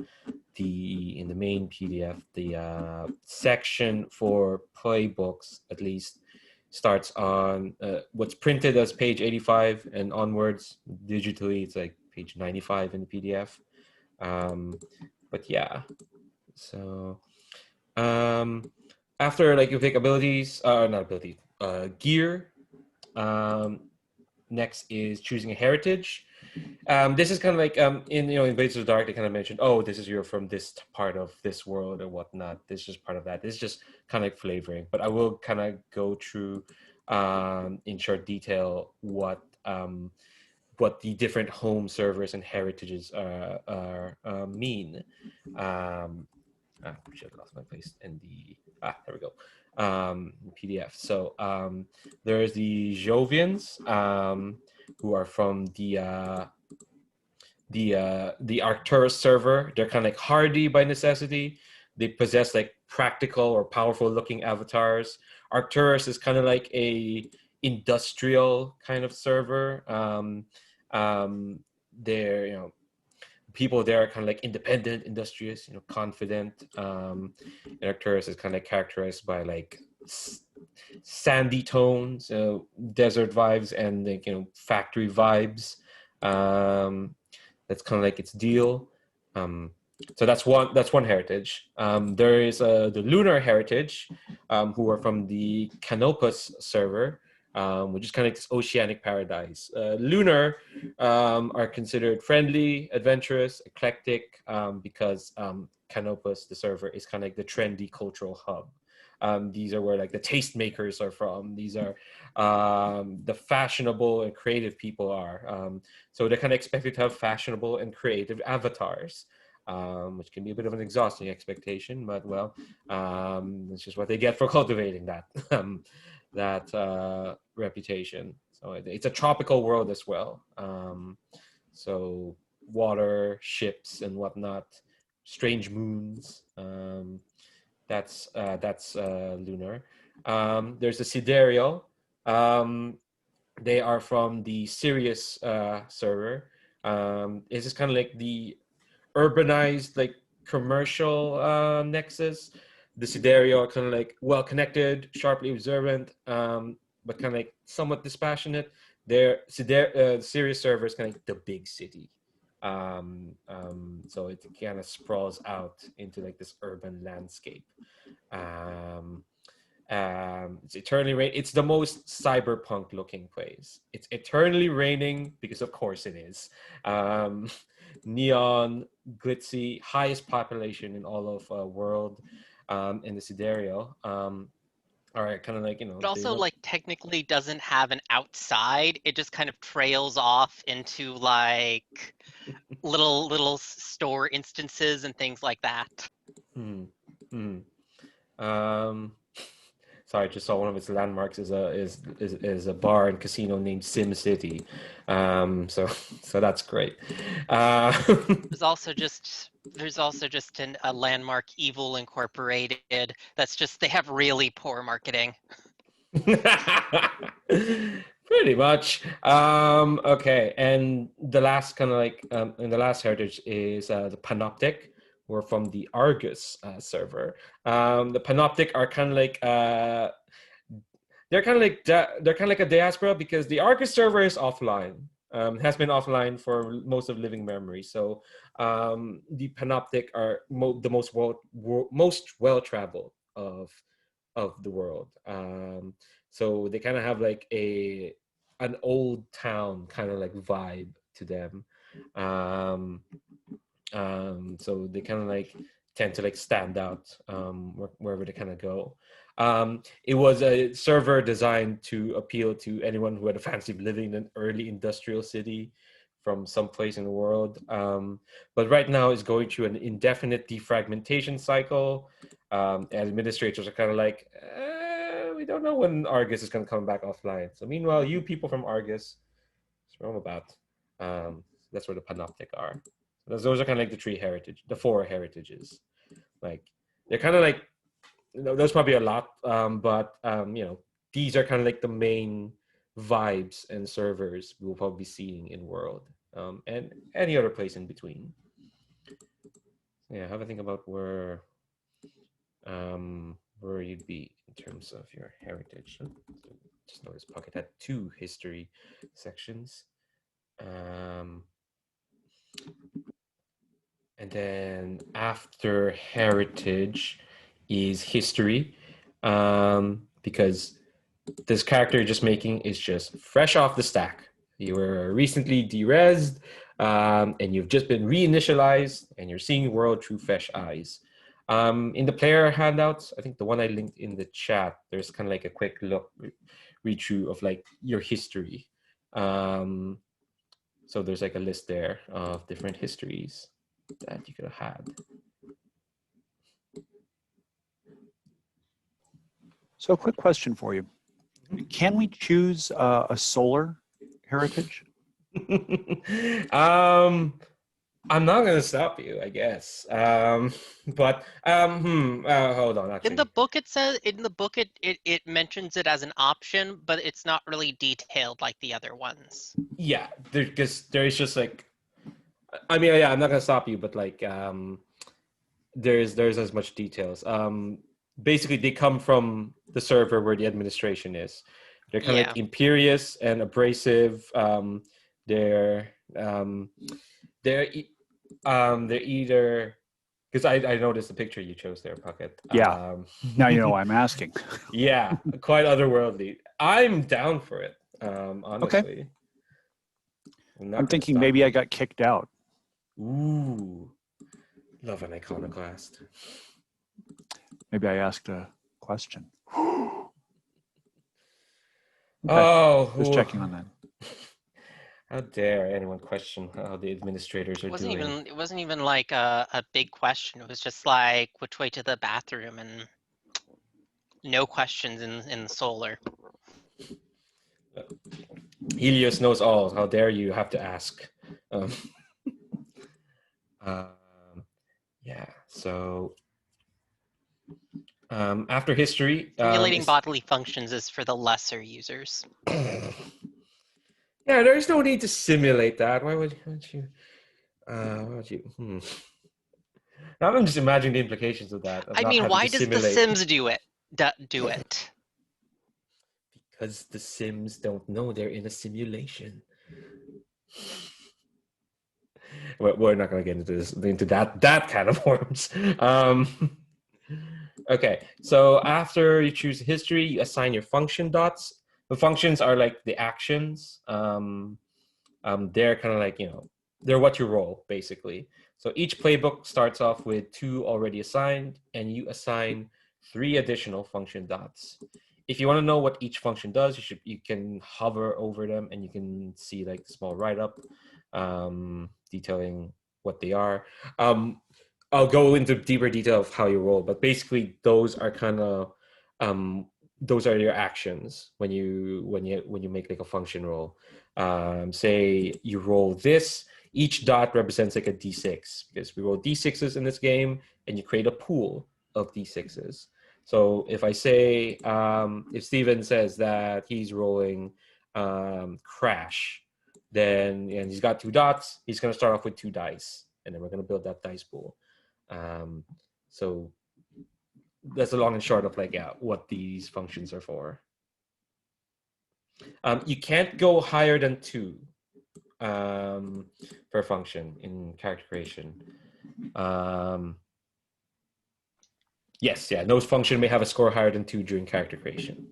the main PDF, the section for playbooks at least starts on what's printed as page 85 and onwards. Digitally, it's like page 95 in the PDF. But yeah, so after like you pick abilities, not ability, gear. Next is choosing a heritage. This is kind of like in in Blades of the Dark, they kind of mentioned, oh, this is you're from this part of this world or whatnot. This is just part of that. This is just kind of like flavoring. But I will kind of go through in short detail what the different home servers and heritages mean. Should have lost my place in the there we go. PDF. So there's the Jovians, who are from the Arcturus server. They're kind of like hardy by necessity. They possess like practical or powerful looking avatars. Arcturus is kind of like a industrial kind of server. They're people there are kind of like independent, industrious, confident. And Arcturus is kind of characterized by like sandy tones, desert vibes, and like factory vibes. That's kind of like its deal. So that's one heritage. There is the Lunar Heritage, who are from the Canopus server, which is kind of like this oceanic paradise. Lunar are considered friendly, adventurous, eclectic, because Canopus, the server, is kind of like the trendy cultural hub. These are where like the tastemakers are from. These are the fashionable and creative people are. So they're kind of expected to have fashionable and creative avatars, which can be a bit of an exhausting expectation, but well, it's just what they get for cultivating that reputation. So it's a tropical world as well. So water, ships, and whatnot, strange moons. That's Lunar. There's the Sidereal. They are from the Sirius server. This is kind of like the urbanized, like commercial nexus. The Sidereal are kind of like well-connected, sharply observant, but kind of like somewhat dispassionate. Their Sirius server is kind of like the big city. So it kind of sprawls out into like this urban landscape. It's eternally rain. It's the most cyberpunk looking place. It's eternally raining because of course it is. Neon, glitzy, highest population in all of world, in the Sidereal. All right, kind of like It also like technically doesn't have an outside. It just kind of trails off into like little store instances and things like that. Sorry, I just saw one of its landmarks is a bar and casino named Sim City. So that's great. There's also just a landmark, Evil Incorporated. That's just they have really poor marketing. Pretty much. Okay, and the last kind of like and the last heritage is the Panoptic. We're from the Argus server. The Panoptic are kind of like they're kind of like a diaspora because the Argus server is offline. Has been offline for most of living memory. So the Panoptic are the most well traveled of the world. So they kind of have like an old town kind of like vibe to them. So they kind of like tend to like stand out wherever they kind of go. It was a server designed to appeal to anyone who had a fancy of living in an early industrial city from someplace in the world. But right now it's going through an indefinite defragmentation cycle. And administrators are kind of like, we don't know when Argus is going to come back offline. So meanwhile, you people from Argus, what's wrong about? That's where the Panoptic are. Those are kind of like the four heritages. Like they're kind of like, there's probably a lot, but these are kind of like the main vibes and servers we'll probably be seeing in world, and any other place in between. Yeah, have a think about where where you'd be in terms of your heritage. So just notice Pocket had 2 history sections. And then after heritage is history, because this character you're just making is just fresh off the stack. You were recently derezzed, and you've just been reinitialized, and you're seeing the world through fresh eyes. In the player handouts, I think the one I linked in the chat, there's kind of like a quick read through of like your history. So there's like a list there of different histories that you could have had. So a quick question for you. Can we choose a solar heritage? I'm not going to stop you, I guess. But hold on. Actually, In the book, it says it mentions it as an option, but it's not really detailed like the other ones. yeah, because there is just like, I mean, yeah, I'm not going to stop you, but like, there's as much details. Basically, they come from the server where the administration is. They're kind of like imperious and abrasive. They're either, because I noticed the picture you chose there, Puckett. Yeah. Now you know why I'm asking. Yeah, quite otherworldly. I'm down for it. Honestly. Okay. I'm thinking maybe I got kicked out. Ooh, love an iconoclast. Maybe I asked a question. Okay. Oh, just checking on that. How dare anyone question how the administrators are doing? It wasn't even like a big question. It was just like which way to the bathroom, and no questions in solar. Helios knows all. How dare you have to ask? Yeah. So after history, Simulating bodily functions is for the lesser users. Yeah, there's no need to simulate that. Why would you? Now I'm just imagining the implications of that. I mean, why does The Sims do it? Do it? Because the Sims don't know they're in a simulation. We're not going to get into that kind of worms. Okay, so after you choose history, you assign your function dots. The functions are like the actions. They're kind of like, they're what you roll, basically. So each playbook starts off with 2 already assigned, and you assign 3 additional function dots. If you want to know what each function does, you can hover over them, and you can see like the small write-up detailing what they are. I'll go into deeper detail of how you roll, but basically those are kind of those are your actions when you make like a function roll. Say you roll this, each dot represents like a d6, because we roll d6s in this game, and you create a pool of d6s. So if I say, if Steven says that he's rolling crash, then and he's got 2 dots, he's going to start off with 2 dice, and then we're going to build that dice pool. So that's the long and short of like what these functions are for. You can't go higher than 2 per function in character creation. Yes, no function may have a score higher than 2 during character creation.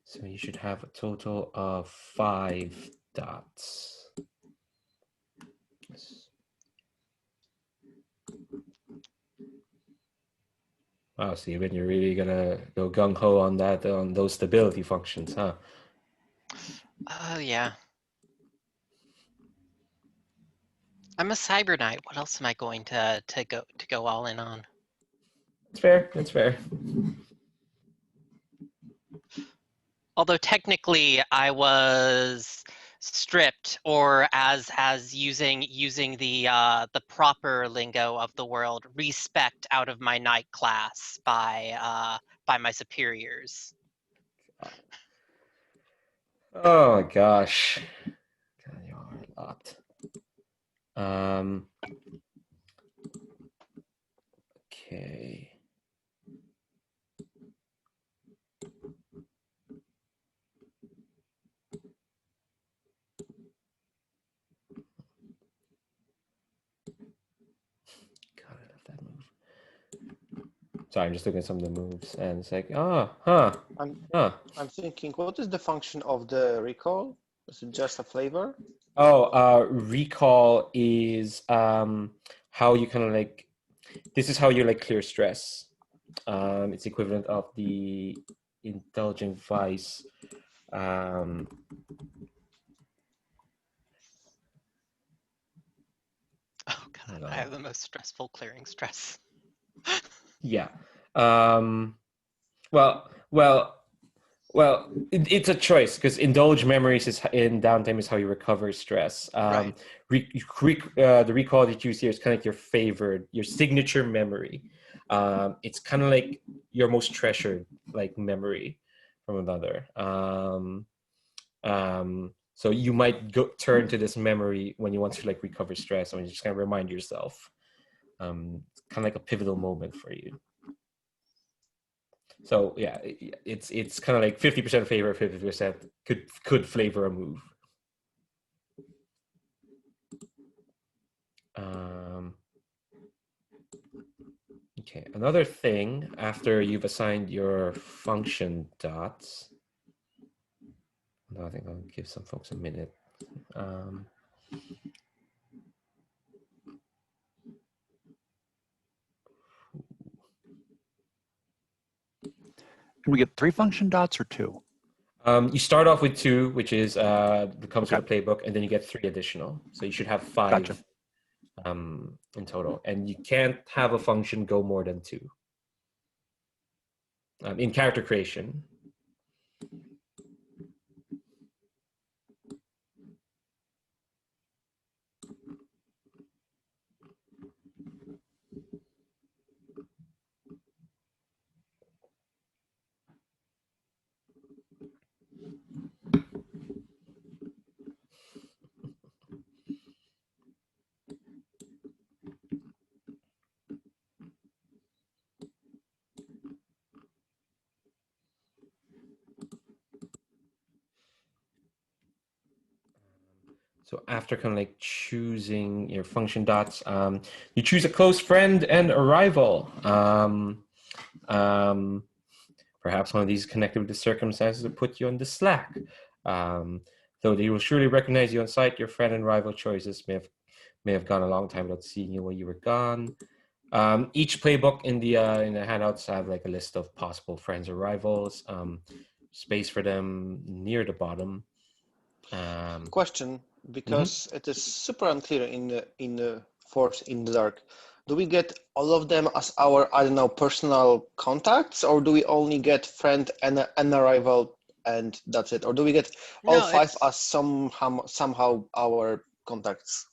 So you should have a total of 5 dots. Wow, Steven, you're really gonna go gung-ho on that, on those stability functions, huh? Oh, yeah. I'm a cyber knight. What else am I going to go all in on? It's fair. It's fair. Although technically I was stripped, or as using the proper lingo of the world, respec'd out of my knight class by my superiors. Oh my gosh. God, you are a lot. Okay. God, I love that move. Sorry, I'm just looking at some of the moves, and it's like, I'm thinking, what is the function of the recall? Is it just a flavor? Recall is how you kind of like. This is how you like clear stress. It's equivalent of the intelligent vice. Oh God, I have the most stressful clearing stress. Yeah. Well, it's a choice because indulge memories is in downtime is how you recover stress. Right. The recall that you use here is kind of like your favored, your signature memory. It's kind of like your most treasured like memory from another. So you might turn to this memory when you want to like recover stress, and you just kind of remind yourself. It's kind of like a pivotal moment for you. So yeah, it's kind of like 50% favor, 50% could flavor a move. Okay, another thing after you've assigned your function dots. I think I'll give some folks a minute. Can we get 3 function dots or 2? You start off with 2, which is comes Okay. with a playbook, and then you get 3 additional. So you should have 5 Gotcha. In total, and you can't have a function go more than 2 in character creation. So after kind of like choosing your function dots, you choose a close friend and a rival. Perhaps one of these connected with the circumstances that put you on the slack. Though they will surely recognize you on sight, your friend and rival choices may have gone a long time without seeing you while you were gone. Each playbook in the handouts have like a list of possible friends or rivals. Space for them near the bottom. Question, because it is super unclear in the Force in the Dark. Do we get all of them as our, I don't know, personal contacts, or do we only get friend and a rival and that's it? Or do we get all 5 as somehow our contacts?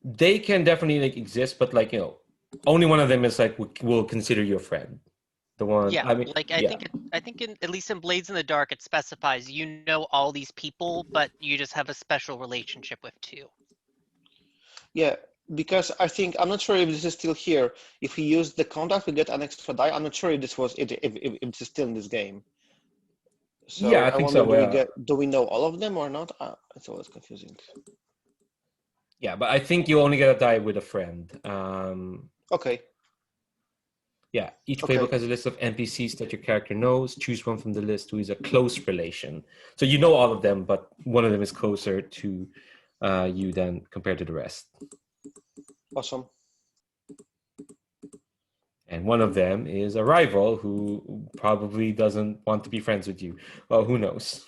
They can definitely like exist, but like, only one of them is like will consider you a friend. The one, Yeah, I mean, I think at least in Blades in the Dark, it specifies you know all these people, but you just have a special relationship with 2. Yeah, because I think, I'm not sure if this is still here. If we use the contact, we get an extra die. I'm not sure if this was it, if it's still in this game. So yeah, I think wonder, so. do we know all of them or not? It's always confusing. Yeah, but I think you only get a die with a friend. Okay. Yeah, each Okay. playbook has a list of NPCs that your character knows. Choose one from the list who is a close relation. So you know all of them, but one of them is closer to you than compared to the rest. Awesome. And one of them is a rival who probably doesn't want to be friends with you. Well, who knows?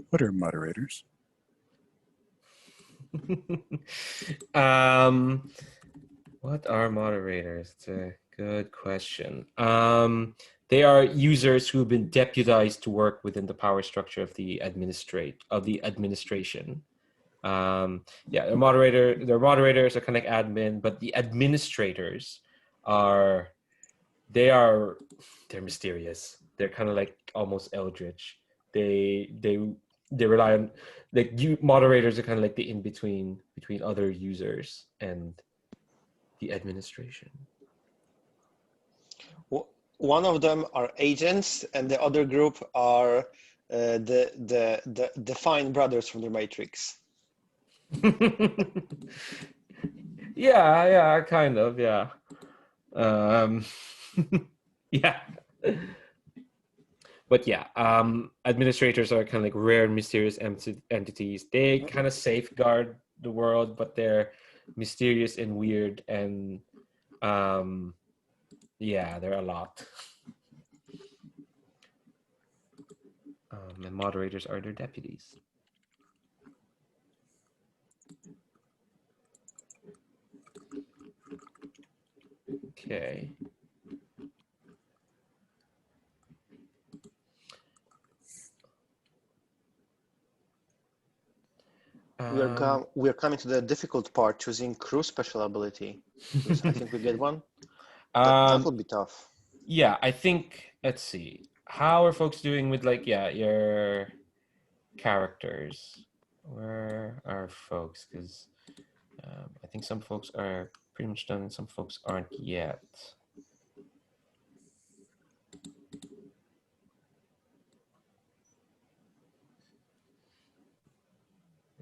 What are moderators? What are moderators? It's a good question. They are users who've been deputized to work within the power structure of the administration. Yeah, their moderators are kind of like admin, but the administrators they're mysterious. They're kind of like almost eldritch. They rely on, like, moderators are kind of like the in between other users and the administration. One of them are agents, and the other group are the fine brothers from the Matrix. Yeah, kind of, yeah. Yeah. But yeah, administrators are kind of like rare and mysterious entities. They kind of safeguard the world, but they're mysterious and weird, and yeah, they're a lot. And moderators are their deputies. Okay. We're coming to the difficult part, choosing crew special ability. I think we get one. That would be tough. Yeah, I think, let's see. How are folks doing with, like, yeah, your characters? Where are folks? Because I think some folks are pretty much done and some folks aren't yet.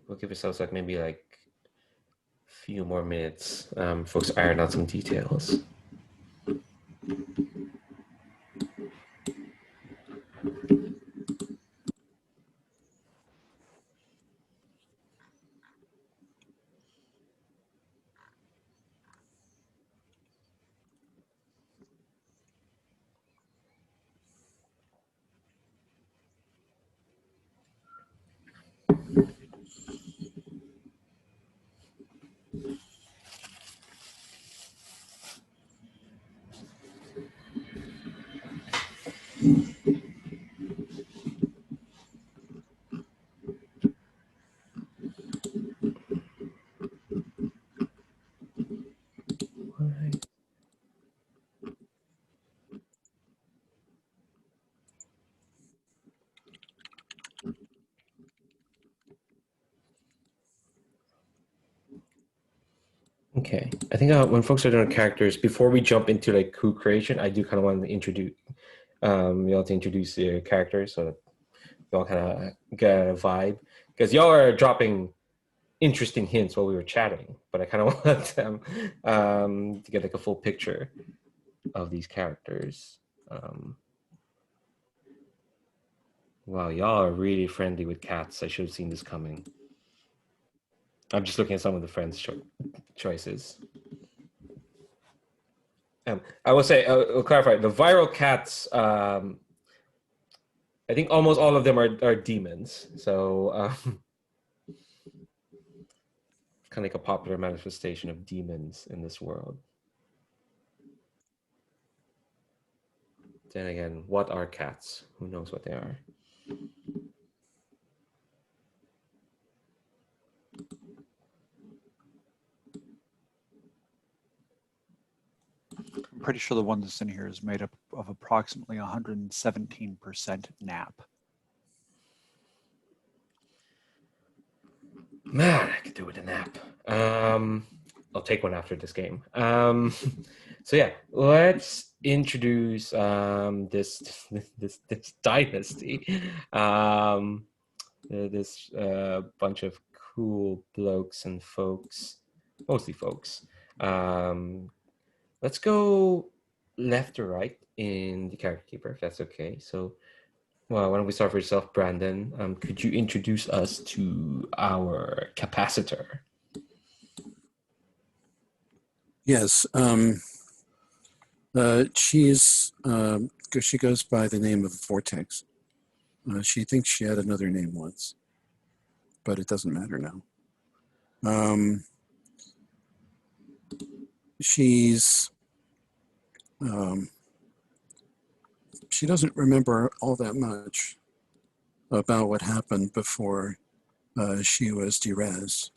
We'll give ourselves like maybe like a few more minutes. Folks iron out some details. Okay, I think when folks are doing characters, before we jump into like crew creation, I do kind of want to introduce y'all to introduce your characters so that y'all kind of get a vibe, because y'all are dropping interesting hints while we were chatting, but I kind of want them to get like a full picture of these characters. Wow, y'all are really friendly with cats. I should have seen this coming. I'm just looking at some of the friends' choices. I will say, I'll clarify, the viral cats, I think almost all of them are demons. So kind of like a popular manifestation of demons in this world. Then again, what are cats? Who knows what they are? I'm pretty sure the one that's in here is made up of approximately 117% nap. Man, I could do with a nap. I'll take one after this game. So yeah, let's introduce this dynasty. This bunch of cool blokes and folks, mostly folks. Let's go left to right in the character keeper, if that's okay. So, well, why don't we start with yourself, Brandon? Could you introduce us to our capacitor? Yes. She goes by the name of Vortex. She thinks she had another name once, but it doesn't matter now. She doesn't remember all that much about what happened before she was derezzed.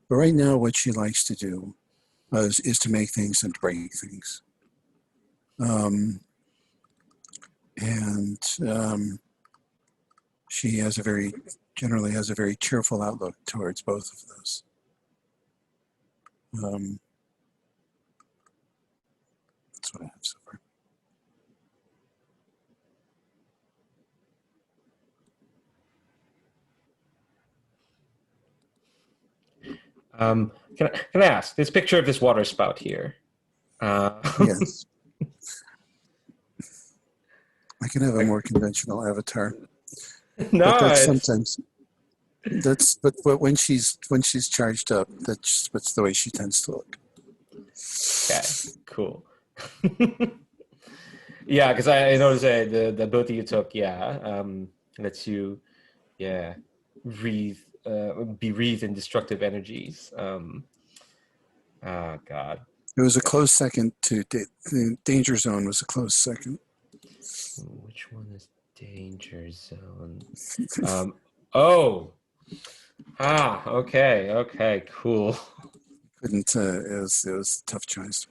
But right now, what she likes to do is to make things and break things. She generally has a very cheerful outlook towards both of those. That's what I have so far. Can I ask, this picture of this water spout here? Yes. I can have a more conventional avatar. No, but that's sometimes. But when she's charged up, that's the way she tends to look. Okay, cool. Yeah, because I noticed the ability you took, lets you, be wreathed in destructive energies. Oh God. It was a close second to the Danger Zone was a close second. Which one is Danger Zone? Okay, cool. Couldn't. It was a tough choice.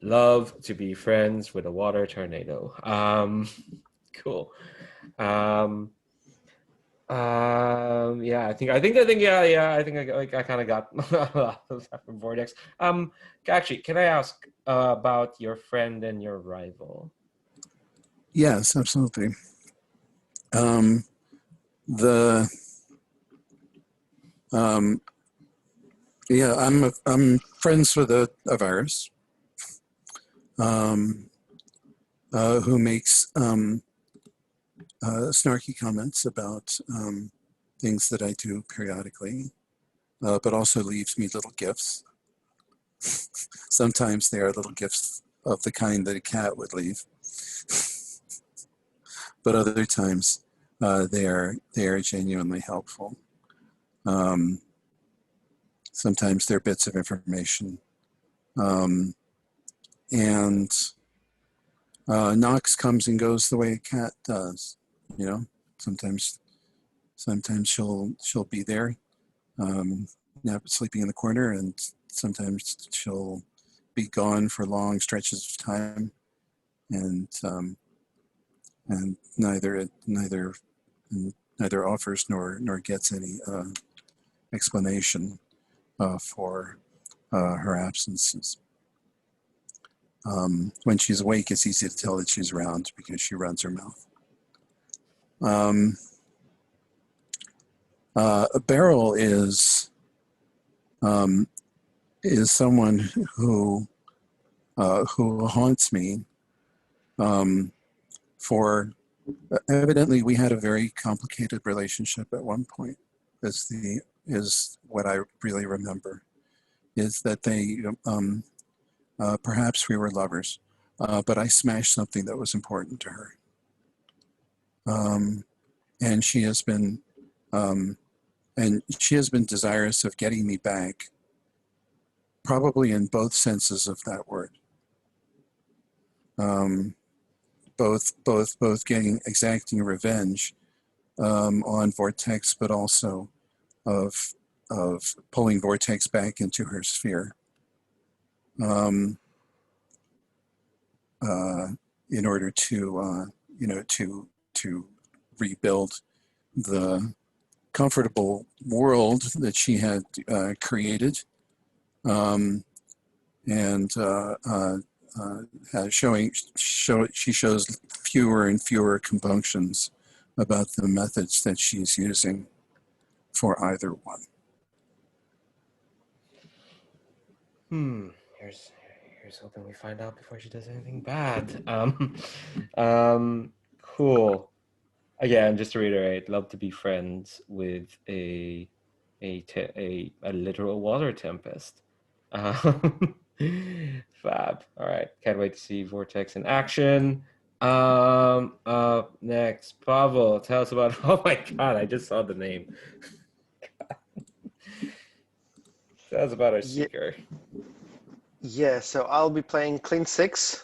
Love to be friends with a water tornado. Cool. I think I kind of got that from Vortex. Actually, can I ask about your friend and your rival? Yes, absolutely. I'm friends with a virus who makes snarky comments about things that I do periodically, but also leaves me little gifts. Sometimes they are little gifts of the kind that a cat would leave, but other times they are genuinely helpful. Sometimes they're bits of information, and Knox comes and goes the way a cat does. You know, sometimes she'll be there, sleeping in the corner, and sometimes she'll be gone for long stretches of time, and neither offers nor gets any explanation for her absences. When she's awake, it's easy to tell that she's around because she runs her mouth. A barrel is someone who haunts me. For evidently, we had a very complicated relationship at one point. Is what I really remember. Is that they perhaps we were lovers, but I smashed something that was important to her. And she has been desirous of getting me back, probably in both senses of that word. Both exacting revenge on Vortex, but also of pulling Vortex back into her sphere. In order to rebuild the comfortable world that she had created, and she shows fewer and fewer compunctions about the methods that she's using for either one. Here's hoping we find out before she does anything bad. Cool. Again, just to reiterate, love to be friends with a literal water tempest. Fab. All right, can't wait to see Vortex in action. Up next, Pavel, tell us about. Oh my God, I just saw the name. Tell us about our seeker. Yeah, so I'll be playing Clint 6.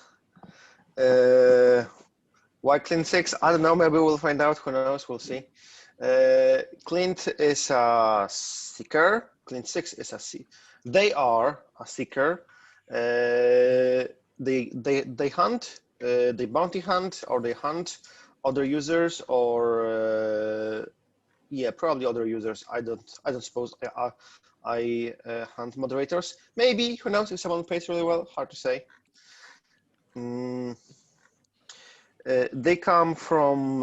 Why Clint 6? I don't know, maybe we'll find out, who knows, we'll see. Clint is a seeker. Clint 6 is a seeker. They are a seeker. They hunt, they bounty hunt, or they hunt other users, or yeah, probably other users. I don't suppose I hunt moderators. Maybe, who knows, if someone plays really well, hard to say. They come from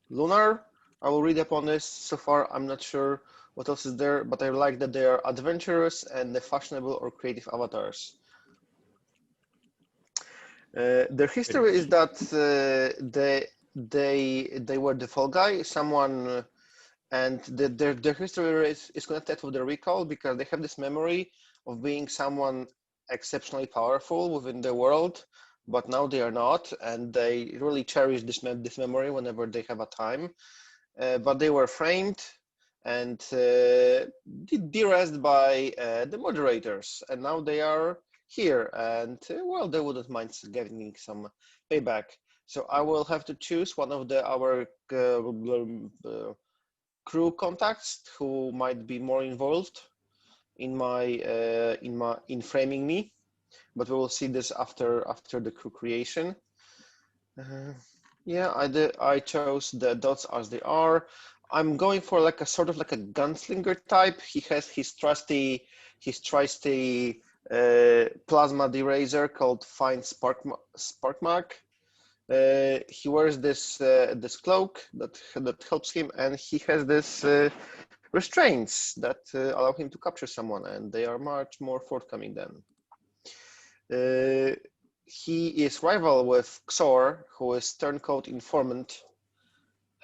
Lunar. I will read up on this. So far, I'm not sure what else is there, but I like that they are adventurous and the fashionable or creative avatars. Their history is that they were the fall guy, someone, and their history is connected with their recall because they have this memory of being someone exceptionally powerful within the world, but now they are not, and they really cherish this memory whenever they have a time. But they were framed and de-rezzed by the moderators, and now they are here, and well, they wouldn't mind getting some payback. So I will have to choose one of our crew contacts who might be more involved in in framing me, but we will see this after the crew creation. Yeah, I chose the dots as they are. I'm going for like a sort of like a gunslinger type. He has his trusty plasma deraser called Fine Spark Mark. He wears this this cloak that helps him, and he has this restraints that allow him to capture someone, and they are much more forthcoming then. He is rival with Xor, who is turncoat informant,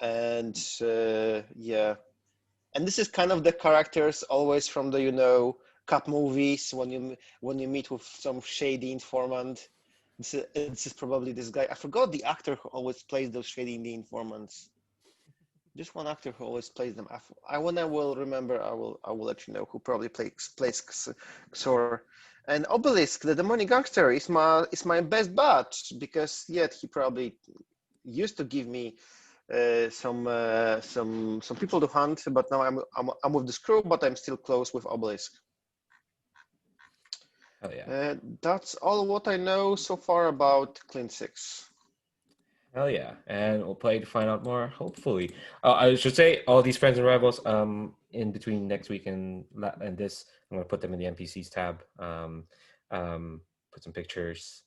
and yeah, and this is kind of the characters always from the Cap movies when you meet with some shady informant. This is probably this guy. I forgot the actor who always plays those shady informants. Just one actor who always plays them. When I will remember, I will let you know who probably plays Xor. And Obelisk, the demonic gangster, is my best bet because yet he probably used to give me some people to hunt, but now I'm with this crew, but I'm still close with Obelisk. Oh yeah. That's all what I know so far about Clint 6. Hell yeah, and we'll play to find out more, hopefully. I should say, all these friends and rivals, in between next week and this, I'm going to put them in the NPCs tab, put some pictures,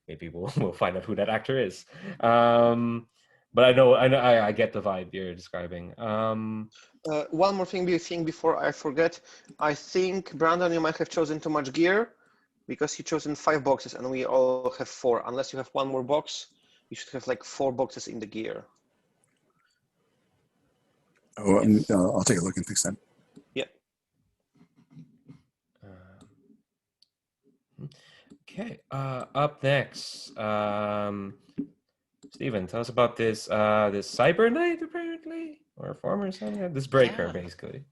maybe we'll find out who that actor is. But I get the vibe you're describing. One more thing before I forget. I think, Brandon, you might have chosen too much gear because you chosen 5 boxes and we all have 4. Unless you have one more box, you should have like 4 boxes in the gear. Oh, Yes. I'll take a look and fix that. Yeah. Okay. Up next, Stephen, tell us about this this Cyber Knight, apparently, or former something. This breaker, Yeah. basically.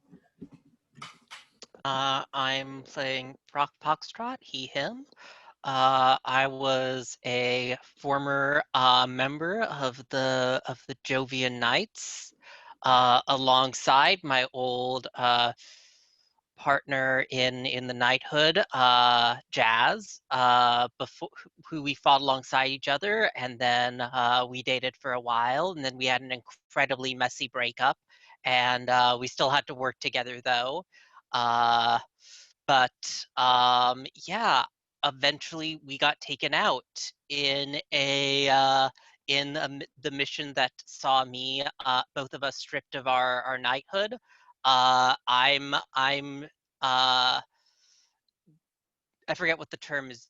I'm playing Foxtrot, he, him. I was a former member of the Jovian Knights, alongside my old partner in the knighthood, Jazz, before who we fought alongside each other, and then we dated for a while, and then we had an incredibly messy breakup, and we still had to work together though. Yeah, eventually we got taken out in the mission that saw me, both of us stripped of our knighthood. I'm I forget what the term is,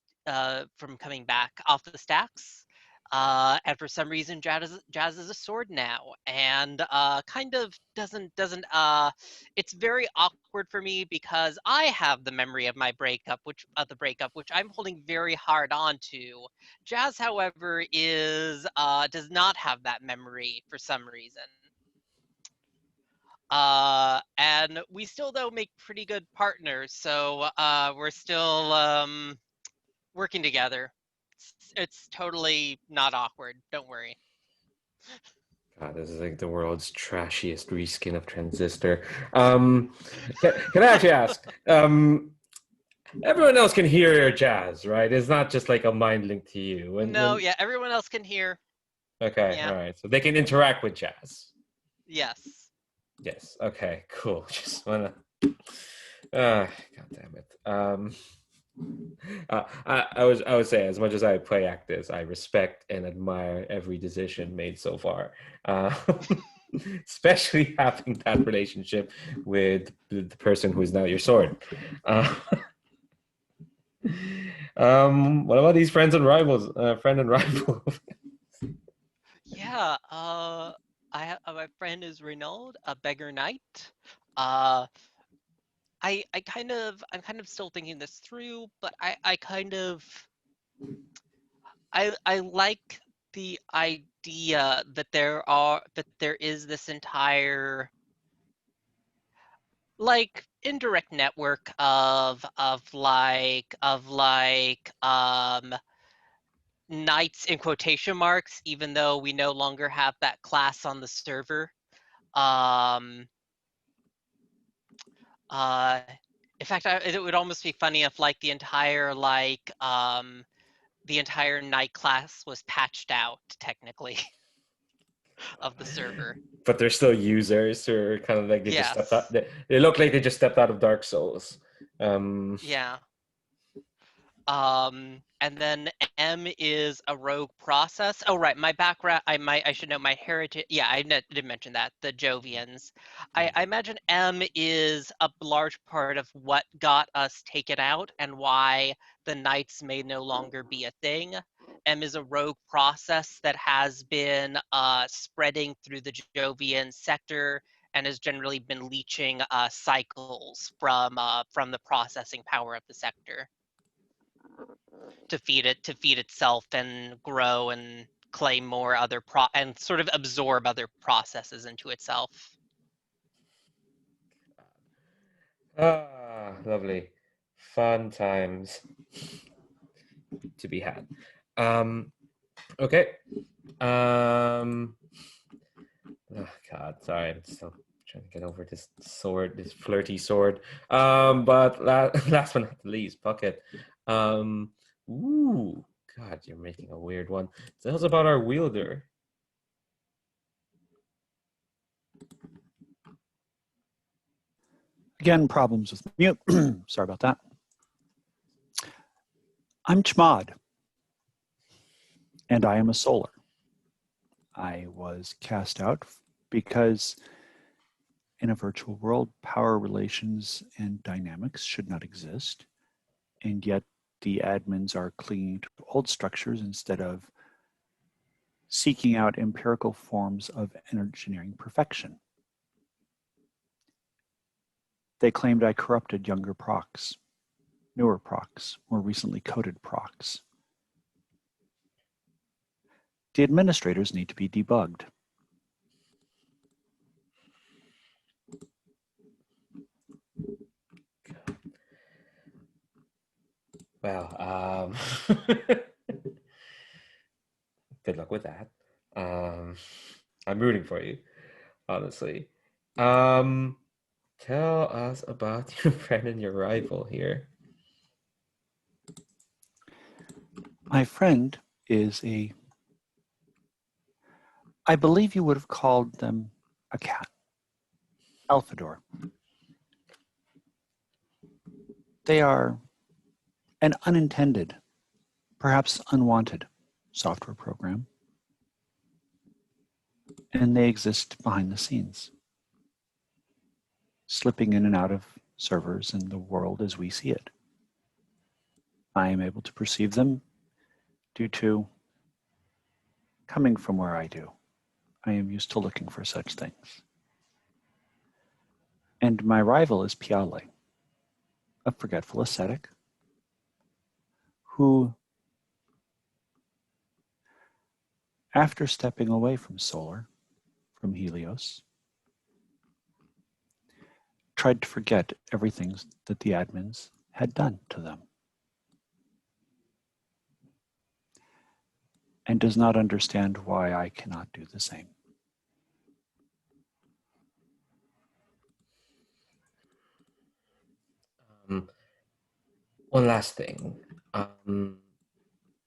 from coming back off the stacks. And for some reason, Jazz is a sword now, and kind of doesn't. It's very awkward for me because I have the memory of my breakup, which I'm holding very hard on to. Jazz, however, does not have that memory for some reason. And we still though make pretty good partners, so we're still working together. It's totally not awkward. Don't worry. God, this is like the world's trashiest reskin of Transistor. Can I actually ask? Everyone else can hear Jazz, right? It's not just like a mind link to you. Yeah, everyone else can hear. Okay, Yeah. all right. So they can interact with Jazz. Yes. Yes. Okay. Cool. Just wanna. God damn it. I would say, as much as I play Actors, I respect and admire every decision made so far, especially having that relationship with the person who is now your sword. What about these friends and rivals? Friend and rival. Yeah. My friend is Renaud, a beggar knight. I'm kind of still thinking this through, but I like the idea that there is this entire like indirect network of knights in quotation marks, even though we no longer have that class on the server. In fact, it would almost be funny if like the entire night class was patched out technically of the server. But they're still users who are kind of like they just stepped out. They look like they just stepped out of Dark Souls. Yeah. And then M is a rogue process. Oh, right. My background, I should know my heritage. Yeah, I did mention that, the Jovians. I imagine M is a large part of what got us taken out and why the Knights may no longer be a thing. M is a rogue process that has been spreading through the Jovian sector and has generally been leeching cycles from the processing power of the sector to feed itself and grow and claim more other and sort of absorb other processes into itself. Lovely, fun times to be had. Okay. Oh God, sorry, I'm still trying to get over this sword, this flirty sword. But last but not least, Bucket. Ooh, God, you're making a weird one. Tell us about our wielder. Again, problems with mute. Sorry about that. I'm Chmod, and I am a solar. I was cast out because in a virtual world, power relations and dynamics should not exist, and yet the admins are clinging to old structures instead of seeking out empirical forms of engineering perfection. They claimed I corrupted younger procs, newer procs, more recently coded procs. The administrators need to be debugged. Well, good luck with that. I'm rooting for you, honestly. Tell us about your friend and your rival here. My friend is I believe you would have called them a cat. Alphador. They are an unintended, perhaps unwanted software program, and they exist behind the scenes, slipping in and out of servers in the world as we see it. I am able to perceive them due to coming from where I do. I am used to looking for such things. And my rival is Piale, a forgetful ascetic who, after stepping away from Solar, from Helios, tried to forget everything that the admins had done to them, and does not understand why I cannot do the same. One last thing.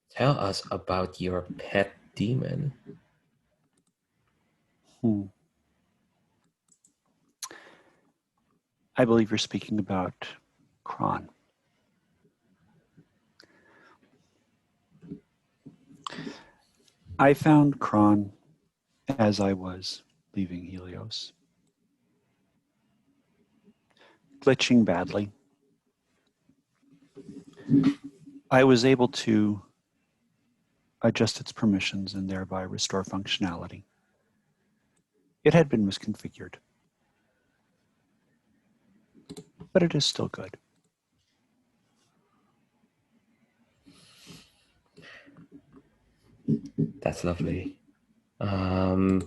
Tell us about your pet demon. I believe you're speaking about Kron. I found Kron as I was leaving Helios, glitching badly. I was able to adjust its permissions and thereby restore functionality. It had been misconfigured, but it is still good. That's lovely. That's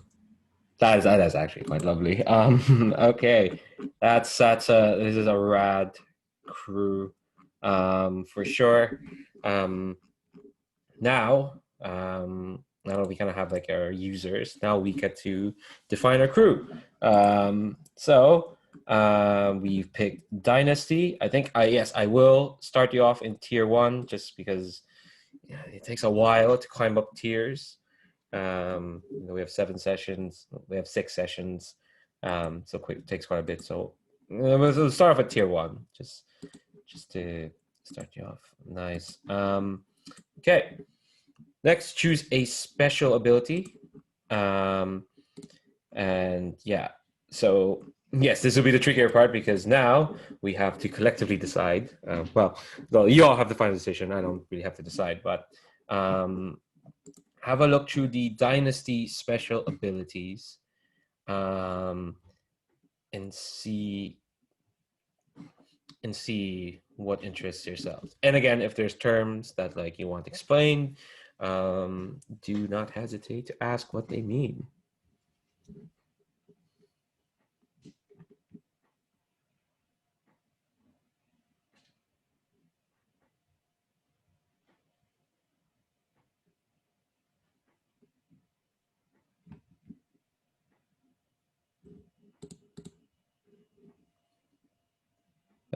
actually quite lovely. Okay, this is a rad crew, for sure. Now that we kind of have like our users, now we get to define our crew. We've picked Dynasty. I think I will start you off in tier 1 just because it takes a while to climb up tiers. We have 7 sessions. We have 6 sessions. It takes quite a bit. So we'll start off at tier 1, just to start you off. Nice. Okay. Next, choose a special ability. And yeah, so yes, this will be the trickier part because now we have to collectively decide. Well, you all have the final decision. I don't really have to decide, but have a look through the Dynasty special abilities and see what interests yourselves. And again, if there's terms that like you want explained, do not hesitate to ask what they mean.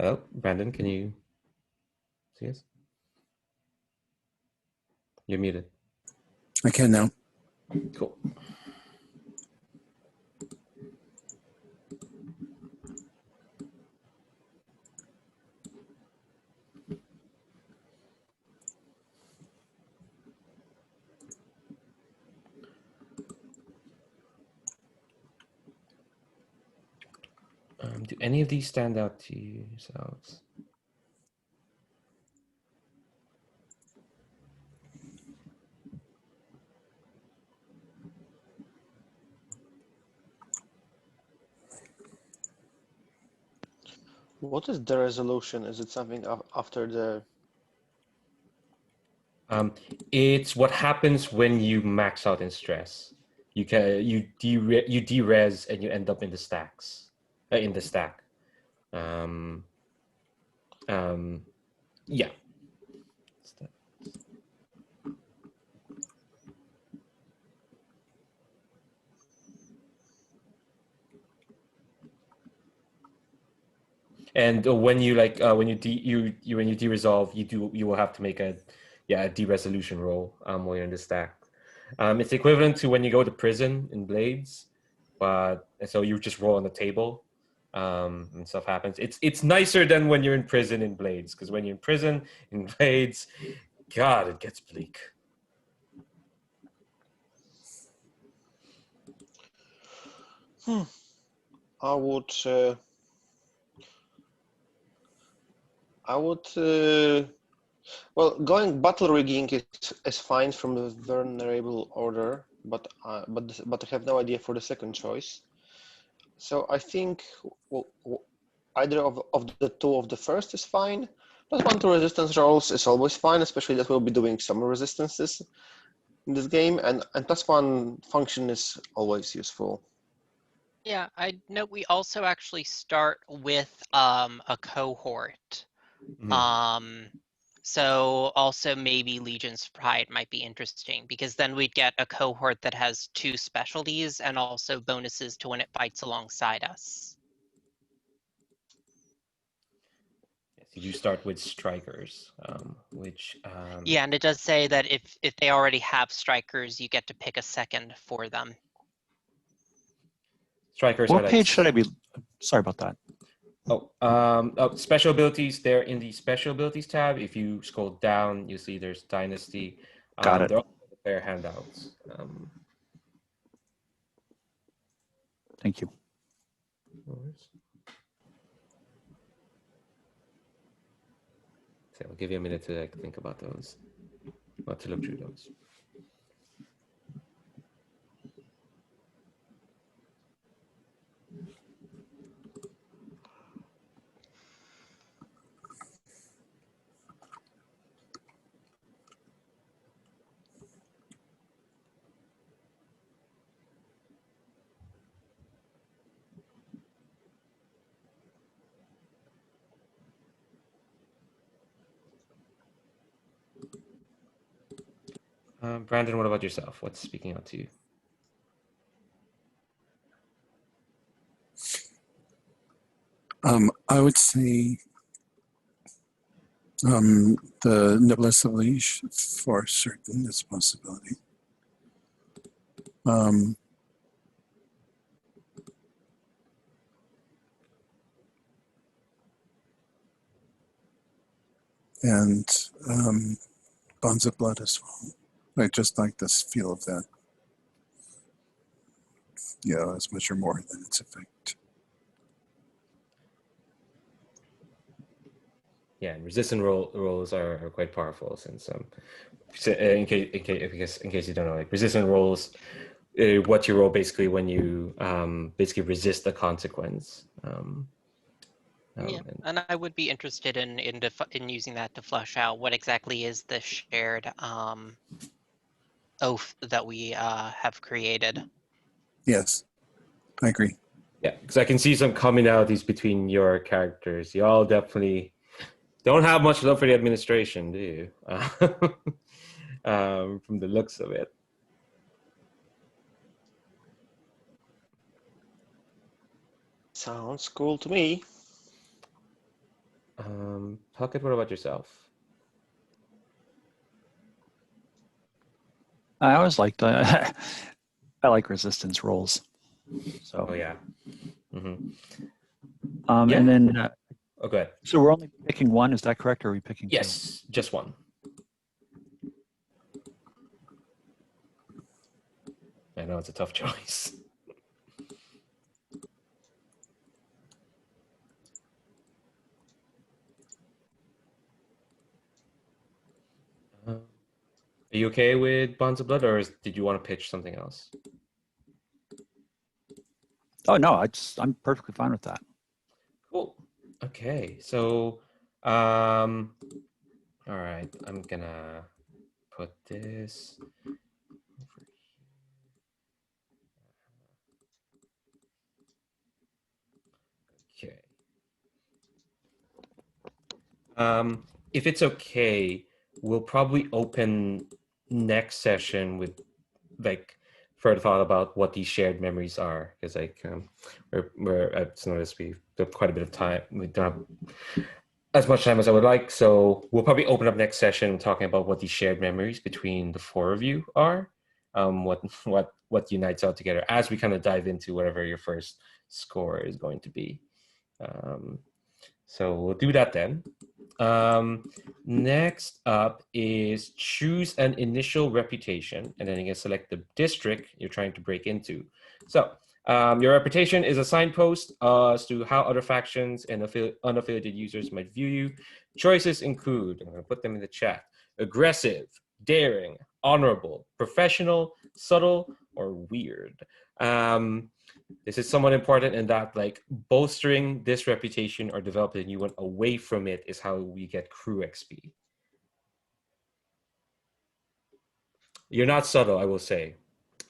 Oh, Brandon, can you see us? You're muted. I can now. Cool. Do any of these stand out to yourselves? What is the resolution? Is it something after the? It's what happens when you max out in stress. You de-res and you end up in the stacks, in the stack. Yeah. And when you de-resolve, you will have to make a de-resolution roll while you're in the stack. It's equivalent to when you go to prison in Blades, but so you just roll on the table. and stuff happens. It's nicer than when you're in prison in Blades, because when you're in prison in Blades, God, it gets bleak. I would well, going battle rigging is fine from the vulnerable order, but I have no idea for the second choice. So I think either of the two of the first is fine. +1 to resistance rolls is always fine, especially that we'll be doing some resistances in this game, and +1 function is always useful. Yeah, I note we also actually start with a cohort. So also maybe Legion's Pride might be interesting, because then we'd get a cohort that has 2 specialties and also bonuses to when it fights alongside us. Yes, you do start with strikers, which Yeah, and it does say that if they already have strikers, you get to pick a second for them. strikers What are like page should I be? Sorry about that. special abilities. They're in the special abilities tab. If you scroll down, you see there's Dynasty. Got it. They're also the player handouts. Thank you. So I'll give you a minute to think about those, or to look through those. Brandon, what about yourself? What's speaking out to you? I would say the Noblesse Oblige for certain is a possibility. And Bonds of Blood as well. I just like this feel of that. Yeah, as much or more than its effect. Yeah, and resistant rolls are quite powerful, since in case you don't know, like resistant rolls, what you roll basically when you basically resist the consequence. Yeah, and I would be interested in using that to flesh out what exactly is the shared oath that we have created. Yes, I agree. Yeah, because I can see some commonalities between your characters. You all definitely don't have much love for the administration, do you? From the looks of it. Sounds cool to me. Puckett, what about yourself? I always liked. I like resistance rolls. So. Oh yeah. Mm-hmm. Yeah. And then. Oh, go ahead. So we're only picking one. Is that correct? Or are we picking? Yes, two? Just one. I know it's a tough choice. Are you okay with Bonds of Blood, or did you want to pitch something else? Oh no, I'm perfectly fine with that. Cool. Okay, so all right, I'm gonna put this over here. Okay. If it's okay, we'll probably open next session with further thought about what these shared memories are, because we're I've noticed we've got quite a bit of time. We don't have as much time as I would like, so we'll probably open up next session talking about what these shared memories between the 4 of you are, what unites all together, as we kind of dive into whatever your first score is going to be. So we'll do that then. Next up is choose an initial reputation, and then you can select the district you're trying to break into. So your reputation is a signpost as to how other factions and unaffiliated users might view you. Choices include, I'm going to put them in the chat, aggressive, daring, honorable, professional, subtle, or weird. This is somewhat important in that, like, bolstering this reputation or developing a new one away from it is how we get crew XP. You're not subtle, I will say.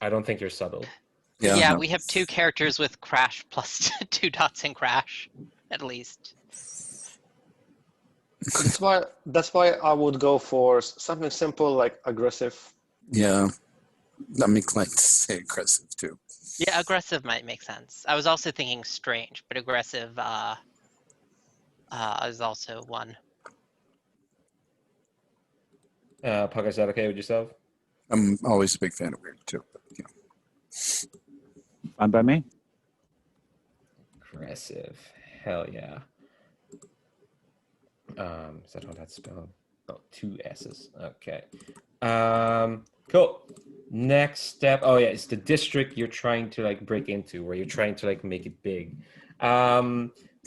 I don't think you're subtle. Yeah, no. we have 2 characters with crash plus 2 dots in crash, at least. That's why I would go for something simple like aggressive. Yeah, I'm inclined to say aggressive too. Yeah, aggressive might make sense. I was also thinking strange, but aggressive is also one. Puck, is that okay with yourself? I'm always a big fan of weird too. But, you know. Fine by me. Aggressive. Hell yeah. Is that how that's spelled? Oh, 2 S's. Okay. Cool. Next step. Oh yeah, it's the district you're trying to like break into, where you're trying to like make it big.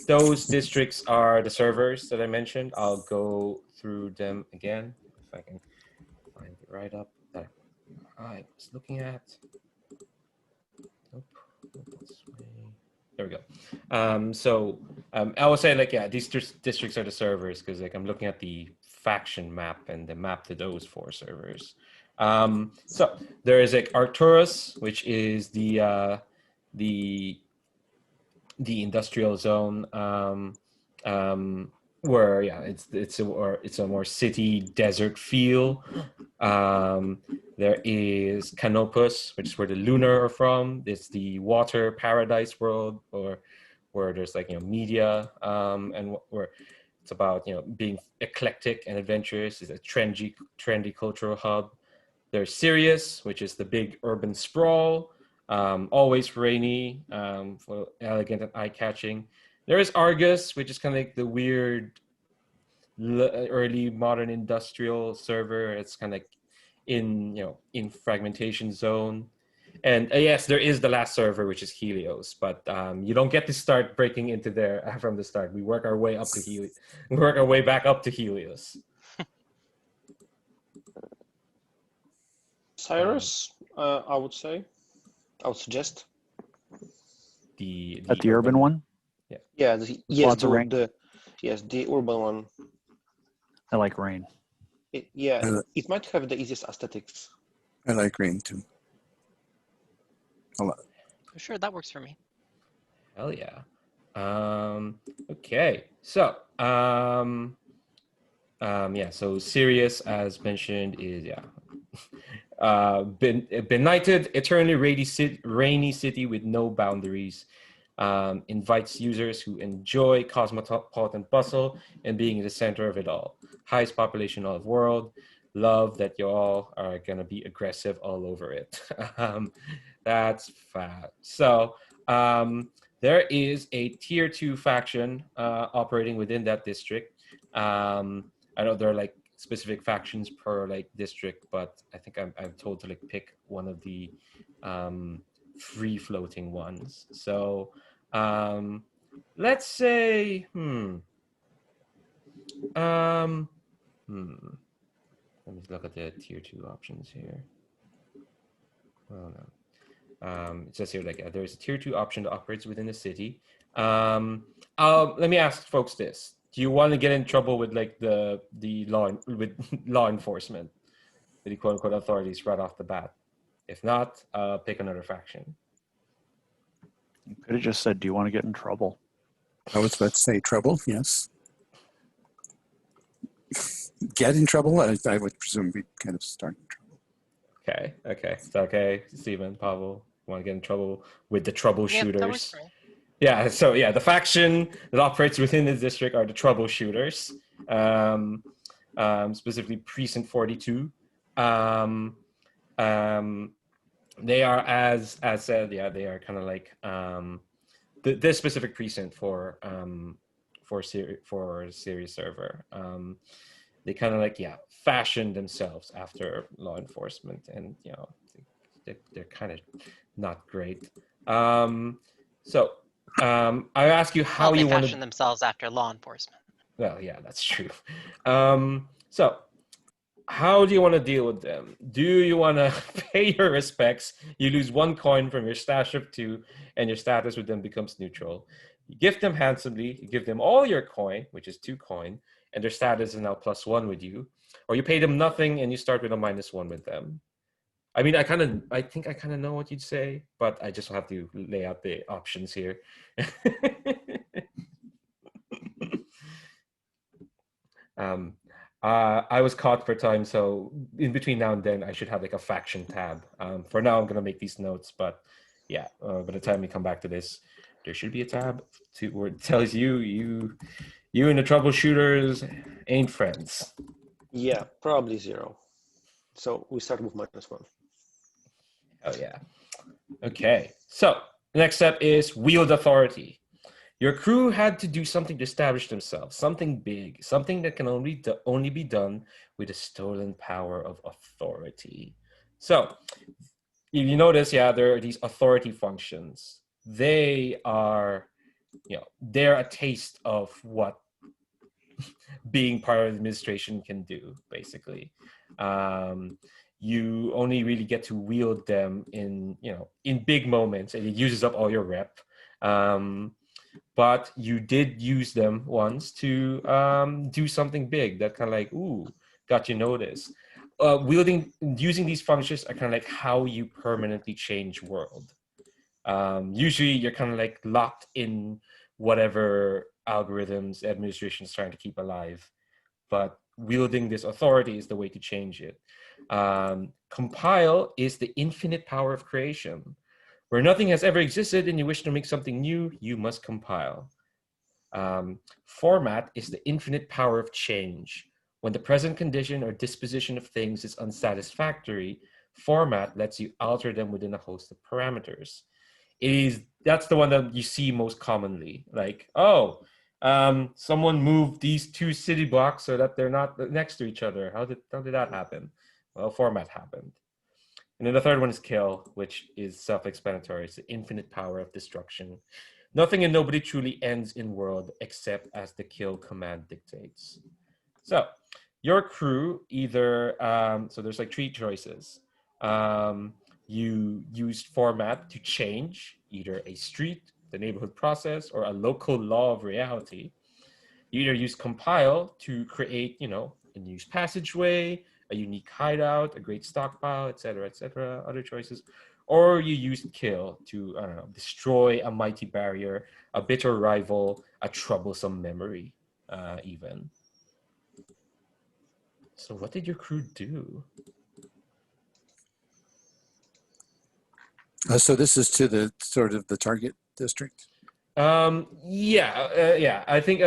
Those districts are the servers that I mentioned. I'll go through them again if I can find it right up that I was looking at. Nope. This way. There we go. I would say, like, yeah, these districts are the servers, because like I'm looking at the faction map and the map to those 4 servers. So there is like Arcturus, which is the industrial zone, where it's a more city desert feel. There is Canopus, which is where the Lunar are from. It's the water paradise world, or where there's like media, and where it's about being eclectic and adventurous. It's a trendy cultural hub. There's Sirius, which is the big urban sprawl, always rainy, for elegant and eye-catching. There is Argus, which is kind of like the weird early modern industrial server. It's kind of like in fragmentation zone. And yes, there is the last server, which is Helios, but you don't get to start breaking into there from the start. We work our way up to Helios. We work our way back up to Helios. Cyrus, I would suggest. The urban one? Yeah, Lots of rain. the urban one. I like rain. It might have the easiest aesthetics. I like rain too. A lot. Sure, that works for me. Hell yeah. Okay, so so Sirius, as mentioned, is benighted, eternally rainy city with no boundaries. Invites users who enjoy cosmopolitan bustle and being in the center of it all. Highest population of the world. Love that you all are gonna be aggressive all over it. That's fat. So there is a tier 2 faction operating within that district. I know there are like specific factions per like district, but I think I'm told to like pick one of the free floating ones. So let's say let me look at the tier 2 options here. Oh no. It says here like there's a tier 2 option that operates within the city. Let me ask folks this: do you want to get in trouble with like the law enforcement, with the quote unquote authorities right off the bat? If not, pick another faction. You could have just said, "Do you want to get in trouble?" I was about to say trouble. Yes. Get in trouble? I would presume we kind of start in trouble. Okay. It's okay. Stephen, Pavel, want to get in trouble with the troubleshooters? Yeah, that works for me. Yeah, so the faction that operates within the district are the troubleshooters, specifically Precinct 42. They are, as said, they are kind of like this specific precinct for Series server. They kind of like fashioned themselves after law enforcement, and they're kind of not great. So I ask you how Well, they you want fashion to. themselves after law enforcement. Well, yeah, that's true. So how do you want to deal with them? Do you want to pay your respects? You lose 1 coin from your stash of 2, and your status with them becomes neutral. You gift them handsomely. You give them all your coin, which is 2 coin, and their status is now +1 with you. Or you pay them nothing, and you start with a -1 with them. I mean, I think I kind of know what you'd say, but I just have to lay out the options here. I was caught for time, so in between now and then, I should have like a faction tab. For now, I'm gonna make these notes, but yeah, by the time we come back to this, there should be a tab where it tells you and the troubleshooters ain't friends. Yeah, probably 0. So we start with -1. Oh yeah. Okay, so the next step is wield authority. Your crew had to do something to establish themselves, something big, something that can only be done with the stolen power of authority. So if you notice, there are these authority functions. They are, they're a taste of what being part of the administration can do, basically. You only really get to wield them in big moments, and it uses up all your rep. But you did use them once to do something big that kind of like, got you noticed. Using these functions are kind of like how you permanently change world. Usually you're kind of like locked in whatever algorithms administration is trying to keep alive, but wielding this authority is the way to change it. Compile is the infinite power of creation. Where nothing has ever existed and you wish to make something new, you must compile. Format is the infinite power of change. When the present condition or disposition of things is unsatisfactory, format lets you alter them within a host of parameters. That's the one that you see most commonly. Like, someone moved these 2 city blocks so that they're not next to each other. How did that happen? Well, format happened. And then the third one is kill, which is self-explanatory. It's the infinite power of destruction. Nothing and nobody truly ends in world except as the kill command dictates. So your crew either, so there's like 3 choices. You used format to change either a street, the neighborhood process, or a local law of reality. You either use compile to create, a new passageway, a unique hideout, a great stockpile, etc., other choices. Or you use kill to, destroy a mighty barrier, a bitter rival, a troublesome memory, even. So what did your crew do? So this is to the sort of the target district? Yeah, I think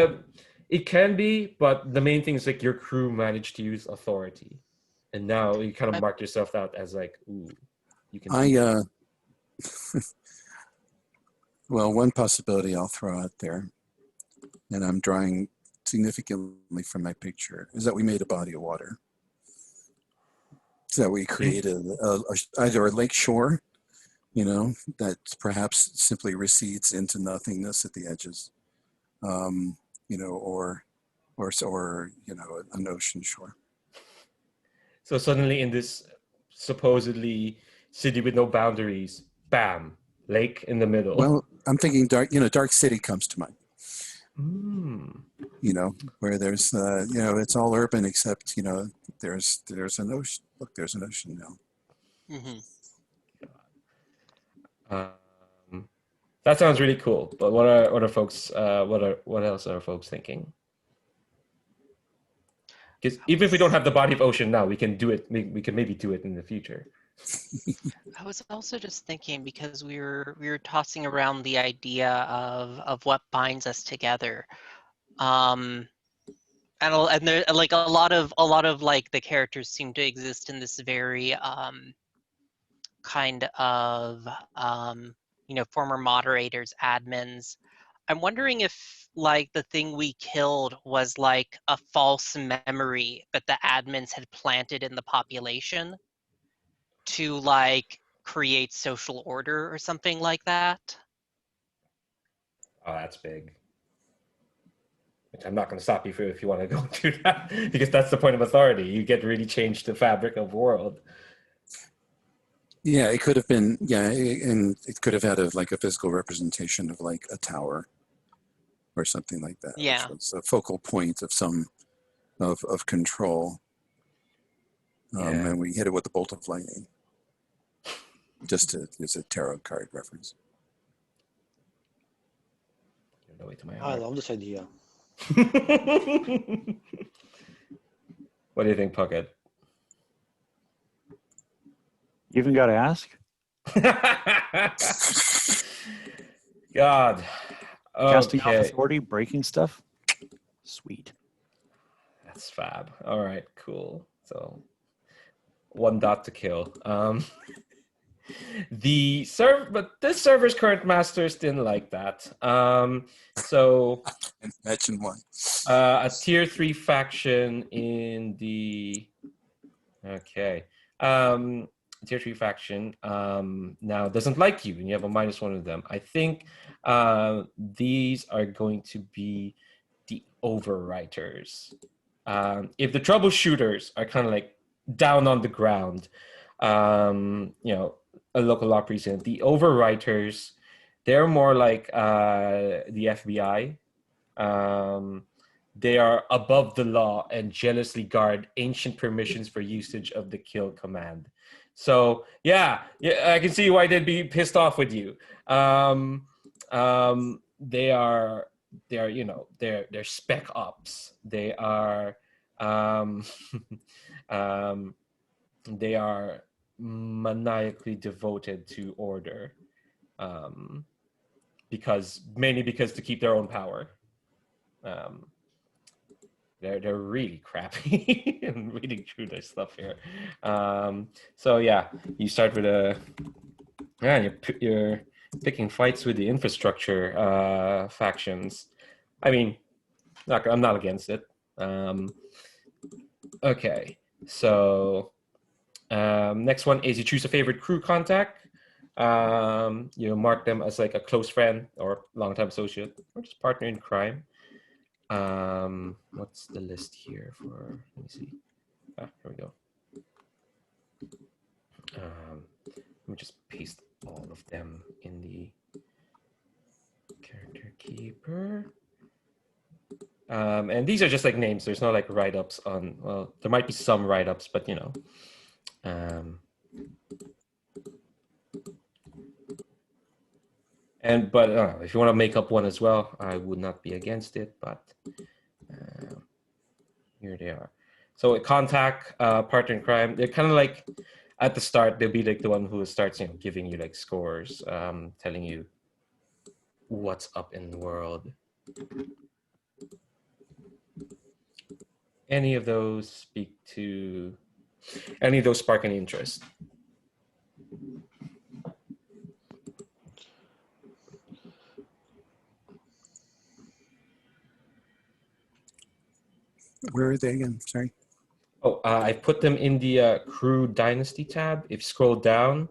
it can be, but the main thing is like your crew managed to use authority. And now you kind of mark yourself out as like, you can. Well, one possibility I'll throw out there, and I'm drawing significantly from my picture, is that we made a body of water. So that we created either a lake shore, that perhaps simply recedes into nothingness at the edges, or an ocean shore. So suddenly in this supposedly city with no boundaries, bam, lake in the middle. Well, I'm thinking Dark City comes to mind. Where there's, it's all urban except, there's an ocean. Look, there's an ocean now. That sounds really cool. But what are folks? What else are folks thinking? Because even if we don't have the body of ocean now, we can do it. We can maybe do it in the future. I was also just thinking, because we were tossing around the idea of what binds us together, and there, like a lot of like the characters seem to exist in this very kind of former moderators, admins. I'm wondering if like the thing we killed was like a false memory that the admins had planted in the population to like create social order or something like that. Oh, that's big. Which I'm not going to stop you if you want to go through that, because that's the point of authority. You get to really change the fabric of the world. Yeah, it could have been, yeah, and it could have had a physical representation of like a tower or something like that, Yeah. which was a focal point of some of control. Yeah. And we hit it with a bolt of lightning, just to use a tarot card reference. No way to my I heart. love this idea. What do you think, Puckett? You even got to ask? God. Casting off Okay. authority, breaking stuff? Sweet. That's fab. All right, cool. So 1 dot to kill. But this server's current masters didn't like that. So Imagine one. a tier 3 faction in the tier 3 faction now doesn't like you, and you have a -1 of them. I think these are going to be the overwriters. If the troubleshooters are kind of like down on the ground, a local law precinct, the overwriters, they're more like the FBI. They are above the law and jealously guard ancient permissions for usage of the kill command. So yeah, I can see why they'd be pissed off with you. They're spec ops. They are they are maniacally devoted to order, mainly because to keep their own power. They're really crappy and reading through their stuff here. So yeah, you start with you're picking fights with the infrastructure factions. I mean, I'm not against it. Okay, so next one is you choose a favorite crew contact. You mark them as like a close friend or longtime associate or just partner in crime. What's the list here for? Let me see. Here we go. Let me just paste all of them in the character keeper. And these are just like names. There's no like write-ups on. Well, there might be some write-ups, but you know. But if you want to make up one as well, I would not be against it. But here they are. So contact, partner in crime. They're kind of like at the start. They'll be like the one who starts, giving you like scores, telling you what's up in the world. Any of those spark any interest? Where are they again? Sorry. Oh, I put them in the crew Dynasty tab. If you scroll down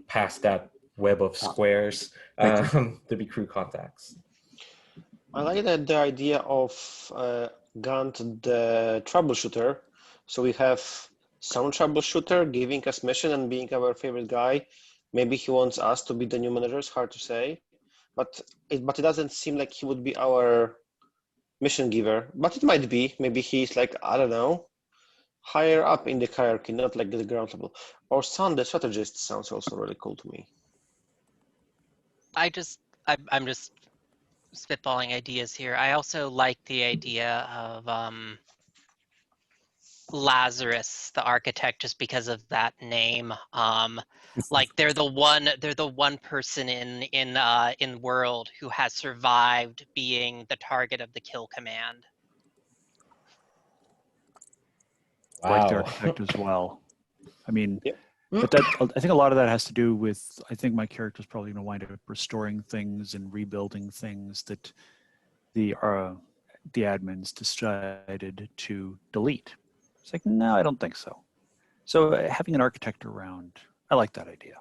past that web of squares, there'll be crew contacts. I like the idea of Gant the troubleshooter. So we have some troubleshooter giving us mission and being our favorite guy. Maybe he wants us to be the new managers, hard to say. But it doesn't seem like he would be our mission giver. But it might be. Maybe he's like, I don't know, higher up in the hierarchy, not like the ground level. Or Sun, the strategist, sounds also really cool to me. I'm just spitballing ideas here. I also like the idea of Lazarus, the architect, just because of that name. Like they're the one person in world who has survived being the target of the kill command. I like the Wow. architect as well. I mean, Yep. But that, I think a lot of that has to do with, I think my character's probably going to wind up restoring things and rebuilding things that the admins decided to delete. It's like, no, I don't think so. So having an architect around, I like that idea.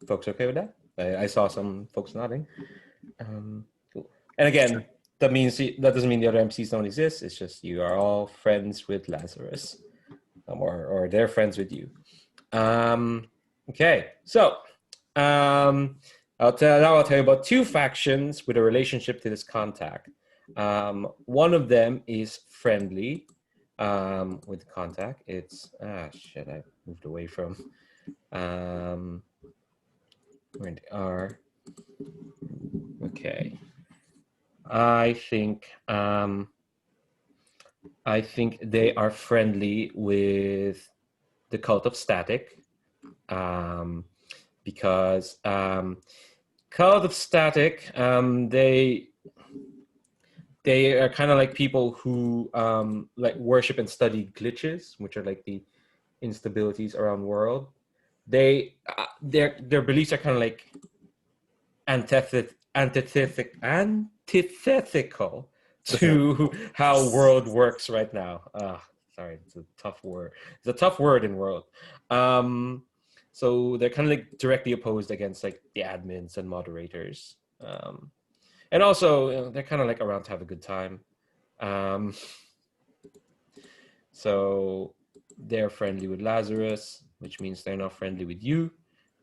Folks okay with that? I saw some folks nodding. Cool. And again, Sure. that doesn't mean the other MCs don't exist. It's just you are all friends with Lazarus, or they're friends with you. Okay, so I'll tell you about two factions with a relationship to this contact. One of them is friendly with the contact. It's shit, I moved away from where they are. Okay. I think they are friendly with the cult of static, because cult of static, they are kind of like people who like worship and study glitches, which are like the instabilities around the world. Their beliefs are kind of like antithetical to how world works right now. Sorry, it's a tough word. It's a tough word in world. So they're kind of like directly opposed against like the admins and moderators. And also, they're kind of like around to have a good time. So they're friendly with Lazarus, which means they're not friendly with you.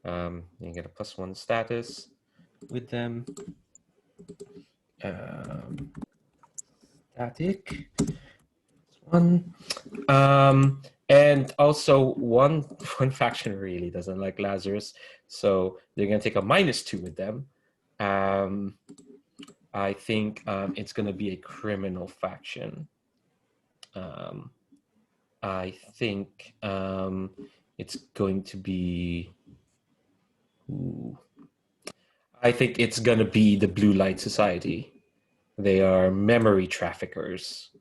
You get a +1 status with them. Static. One. And also one faction really doesn't like Lazarus, so they're gonna take a -2 with them. I think it's gonna be a criminal faction. I think it's going to be. I think it's gonna be the Blue Light Society. They are memory traffickers.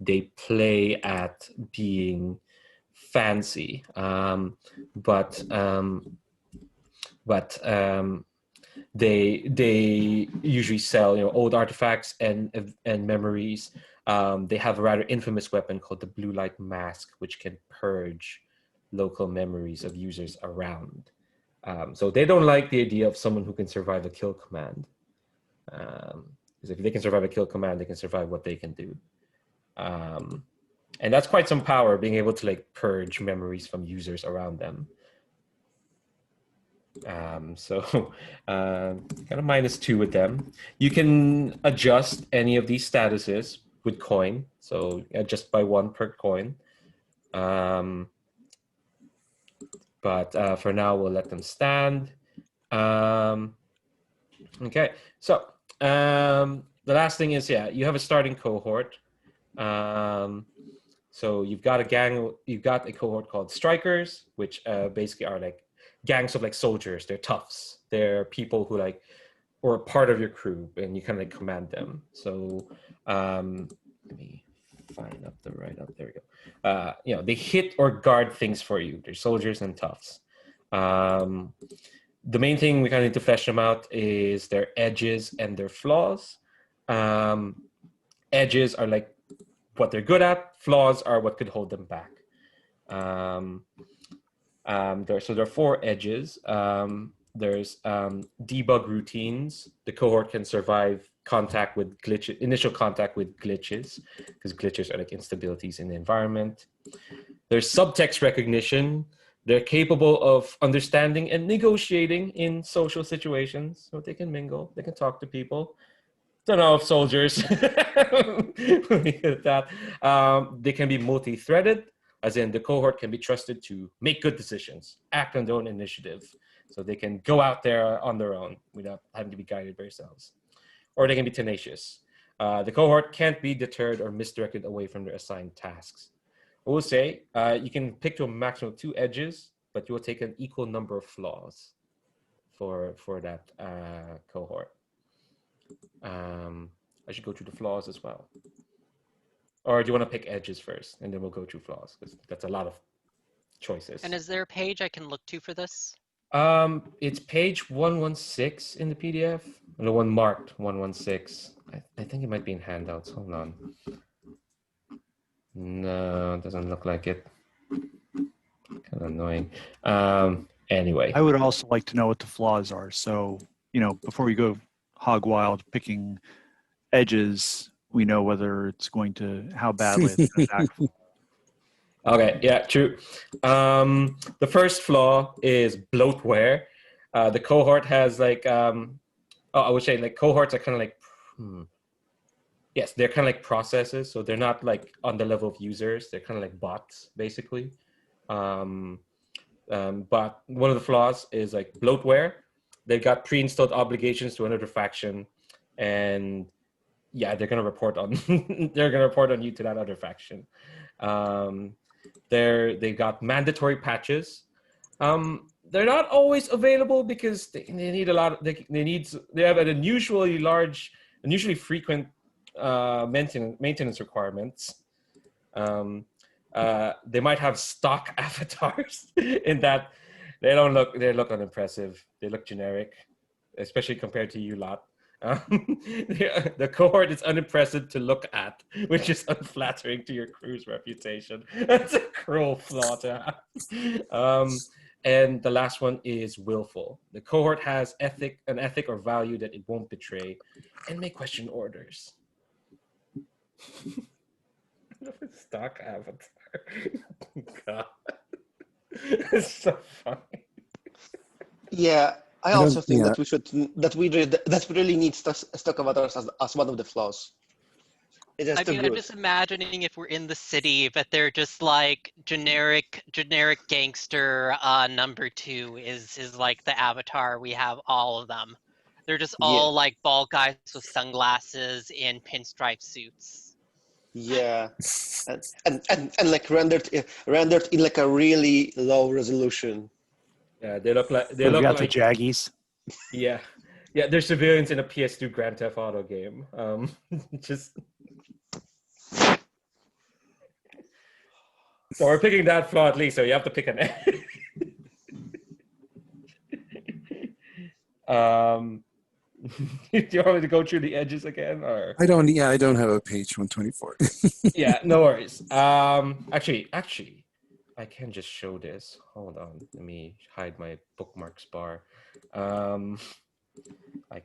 They play at being fancy, but they usually sell old artifacts and memories. They have a rather infamous weapon called the Blue Light Mask, which can purge local memories of users around. So they don't like the idea of someone who can survive a kill command. Because if they can survive a kill command, they can survive what they can do. And that's quite some power, being able to like purge memories from users around them. So kind of -2 with them. You can adjust any of these statuses with coin. So adjust by 1 per coin. But for now, we'll let them stand. Okay, so the last thing is, you have a starting cohort. So you've got a cohort called strikers, which basically are like gangs of like soldiers. They're toughs. They're people who like, or part of your crew, and you kind of like command them. So let me find up the right up. There we go. They hit or guard things for you. They're soldiers and toughs. The main thing we kind of need to flesh them out is their edges and their flaws. Edges are like what they're good at. Flaws are what could hold them back. There are 4 edges. There's debug routines. The cohort can survive initial contact with glitches, because glitches are like instabilities in the environment. There's subtext recognition. They're capable of understanding and negotiating in social situations, so they can mingle, they can talk to people. Don't know if soldiers that. They can be multi-threaded, as in the cohort can be trusted to make good decisions, act on their own initiative, so they can go out there on their own without having to be guided by yourselves. Or they can be tenacious. The cohort can't be deterred or misdirected away from their assigned tasks. I will say you can pick to a maximum of 2 edges, but you will take an equal number of flaws for that cohort. I should go through the flaws as well. Or do you want to pick edges first, and then we'll go through flaws? Because that's a lot of choices. And is there a page I can look to for this? It's page 116 in the PDF. The one marked 116. I think it might be in handouts. Hold on. No, it doesn't look like it. Kind of annoying. Anyway. I would also like to know what the flaws are. So, before we go hog wild picking edges, we know whether it's going to, how badly it's going to attack. Okay, yeah, true. The first flaw is bloatware. The cohort has like, I would say like cohorts are kind of like, yes, they're kind of like processes. So they're not like on the level of users. They're kind of like bots, basically. But one of the flaws is like bloatware. They've got pre-installed obligations to another faction, and yeah, they're gonna report on you to that other faction. They've got mandatory patches. They're not always available because they need a lot. They have an unusually frequent maintenance requirements. They might have stock avatars in that they look unimpressive. They look generic, especially compared to you lot. The cohort is unimpressive to look at, which is unflattering to your crew's reputation. That's a cruel flaw to have. And the last one is willful. The cohort has an ethic or value that it won't betray and may question orders. Stock avatar. God. It's so funny. Yeah, I also think that we really need stock avatars as one of the flaws. I mean, I'm just imagining if we're in the city, but they're just like generic gangster. Number 2 is like the avatar. We have all of them. They're just all like bald guys with sunglasses in pinstripe suits. Yeah, and like rendered in like a really low resolution. Yeah, they look like the Jaggies. Yeah, they're civilians in a PS2 Grand Theft Auto game. Just. So we're picking that flaw at least, so you have to pick an edge. Do you want me to go through the edges again, or? I don't have a page 124. Yeah, no worries. Actually, I can just show this. Hold on, let me hide my bookmarks bar. I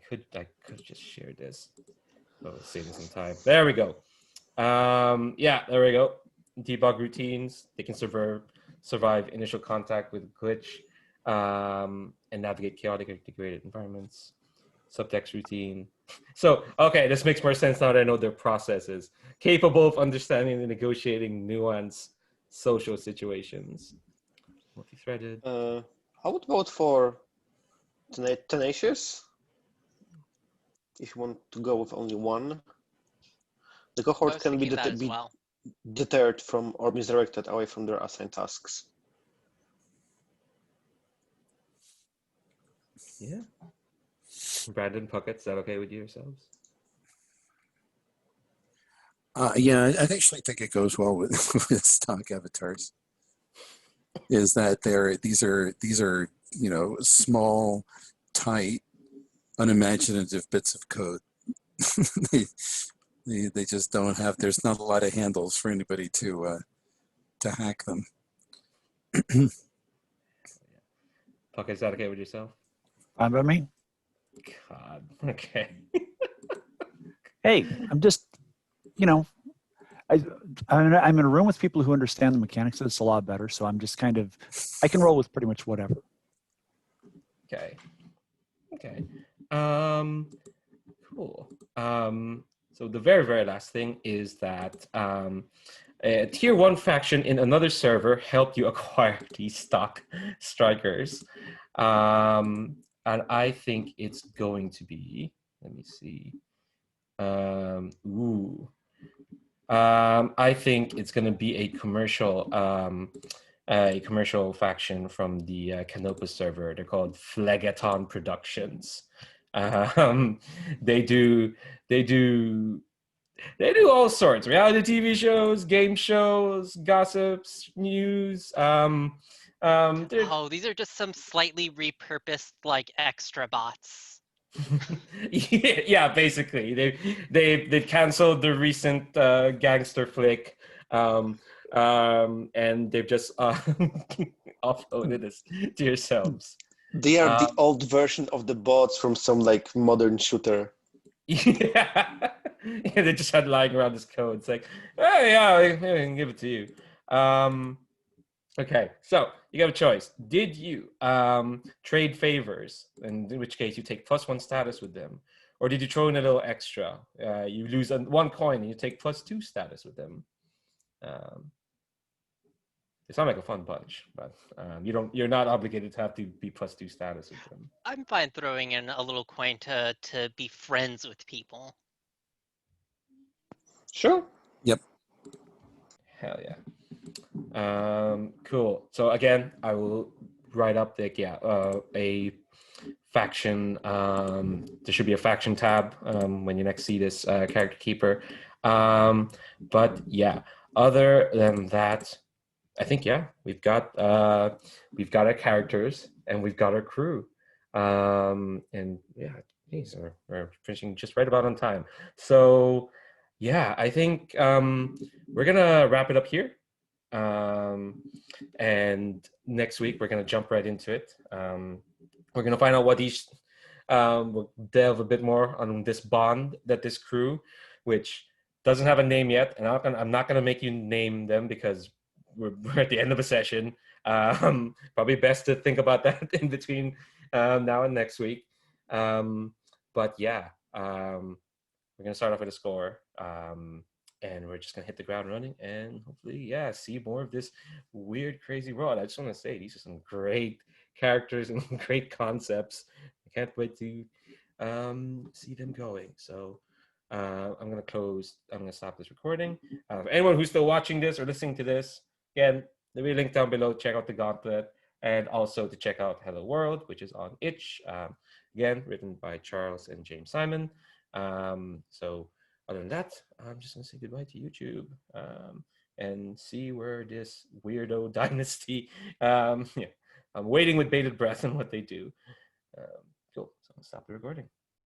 could just share this. So let's save some time. There we go. Yeah, there we go. Debug routines. They can survive initial contact with glitch and navigate chaotic or degraded environments. Subtext routine. So, okay, this makes more sense now that I know their processes. Capable of understanding and negotiating nuanced social situations. Multi-threaded. I would vote for tenacious. If you want to go with only one. The cohort can be deterred from or misdirected away from their assigned tasks. Yeah. Brandon, Puckett, is that okay with yourselves? Yeah, I actually think it goes well with stock avatars. Is that these are small, tight, unimaginative bits of code. They just don't have. There's not a lot of handles for anybody to hack them. Puckett, is that okay with yourself? Fine by me. God. Okay. Hey, I'm just, I'm in a room with people who understand the mechanics of this a lot better, so I'm just I can roll with pretty much whatever. Okay. Cool. So the very, very last thing is that a tier 1 faction in another server helped you acquire these stock strikers. And I think it's going to be, let me see. I think it's going to be a commercial faction from the Canopus server. They're called Phlegaton Productions. They do They do all sorts: reality TV shows, game shows, gossips, news. Oh, these are just some slightly repurposed like extra bots. Yeah, basically they've canceled the recent gangster flick, and they've just uploaded this to yourselves. They are the old version of the bots from some like modern shooter. Yeah. Yeah, they just had lying around this code. It's like, oh yeah, I can give it to you. Okay, so you have a choice. Did you trade favors, in which case you take +1 status with them, or did you throw in a little extra? You lose 1 coin and you take +2 status with them. They sound like a fun bunch, but you're not obligated to have to be +2 status with them. I'm fine throwing in a little coin to be friends with people. Sure. Yep. Hell yeah. Cool. So again, I will write up a faction. There should be a faction tab when you next see this character keeper. But yeah, other than that, I think we've got our characters and we've got our crew. And yeah, geez, we're finishing just right about on time. So yeah, I think we're gonna wrap it up here. And next week we're gonna jump right into it. We're gonna find out what each. We'll delve a bit more on this bond that this crew, which doesn't have a name yet, and I'm not gonna make you name them because we're at the end of a session. Probably best to think about that in between now and next week. But yeah, we're gonna start off with a score. And we're just gonna hit the ground running and hopefully, see more of this weird, crazy world. I just want to say these are some great characters and great concepts. I can't wait to see them going. So I'm gonna stop this recording. For anyone who's still watching this or listening to this, again, there'll be a link down below. Check out the gauntlet and also to check out Hello World, which is on itch. Again, written by Charles and James Simon. So other than that, I'm just gonna say goodbye to YouTube and see where this weirdo dynasty. I'm waiting with bated breath on what they do. Cool. So I'll stop the recording.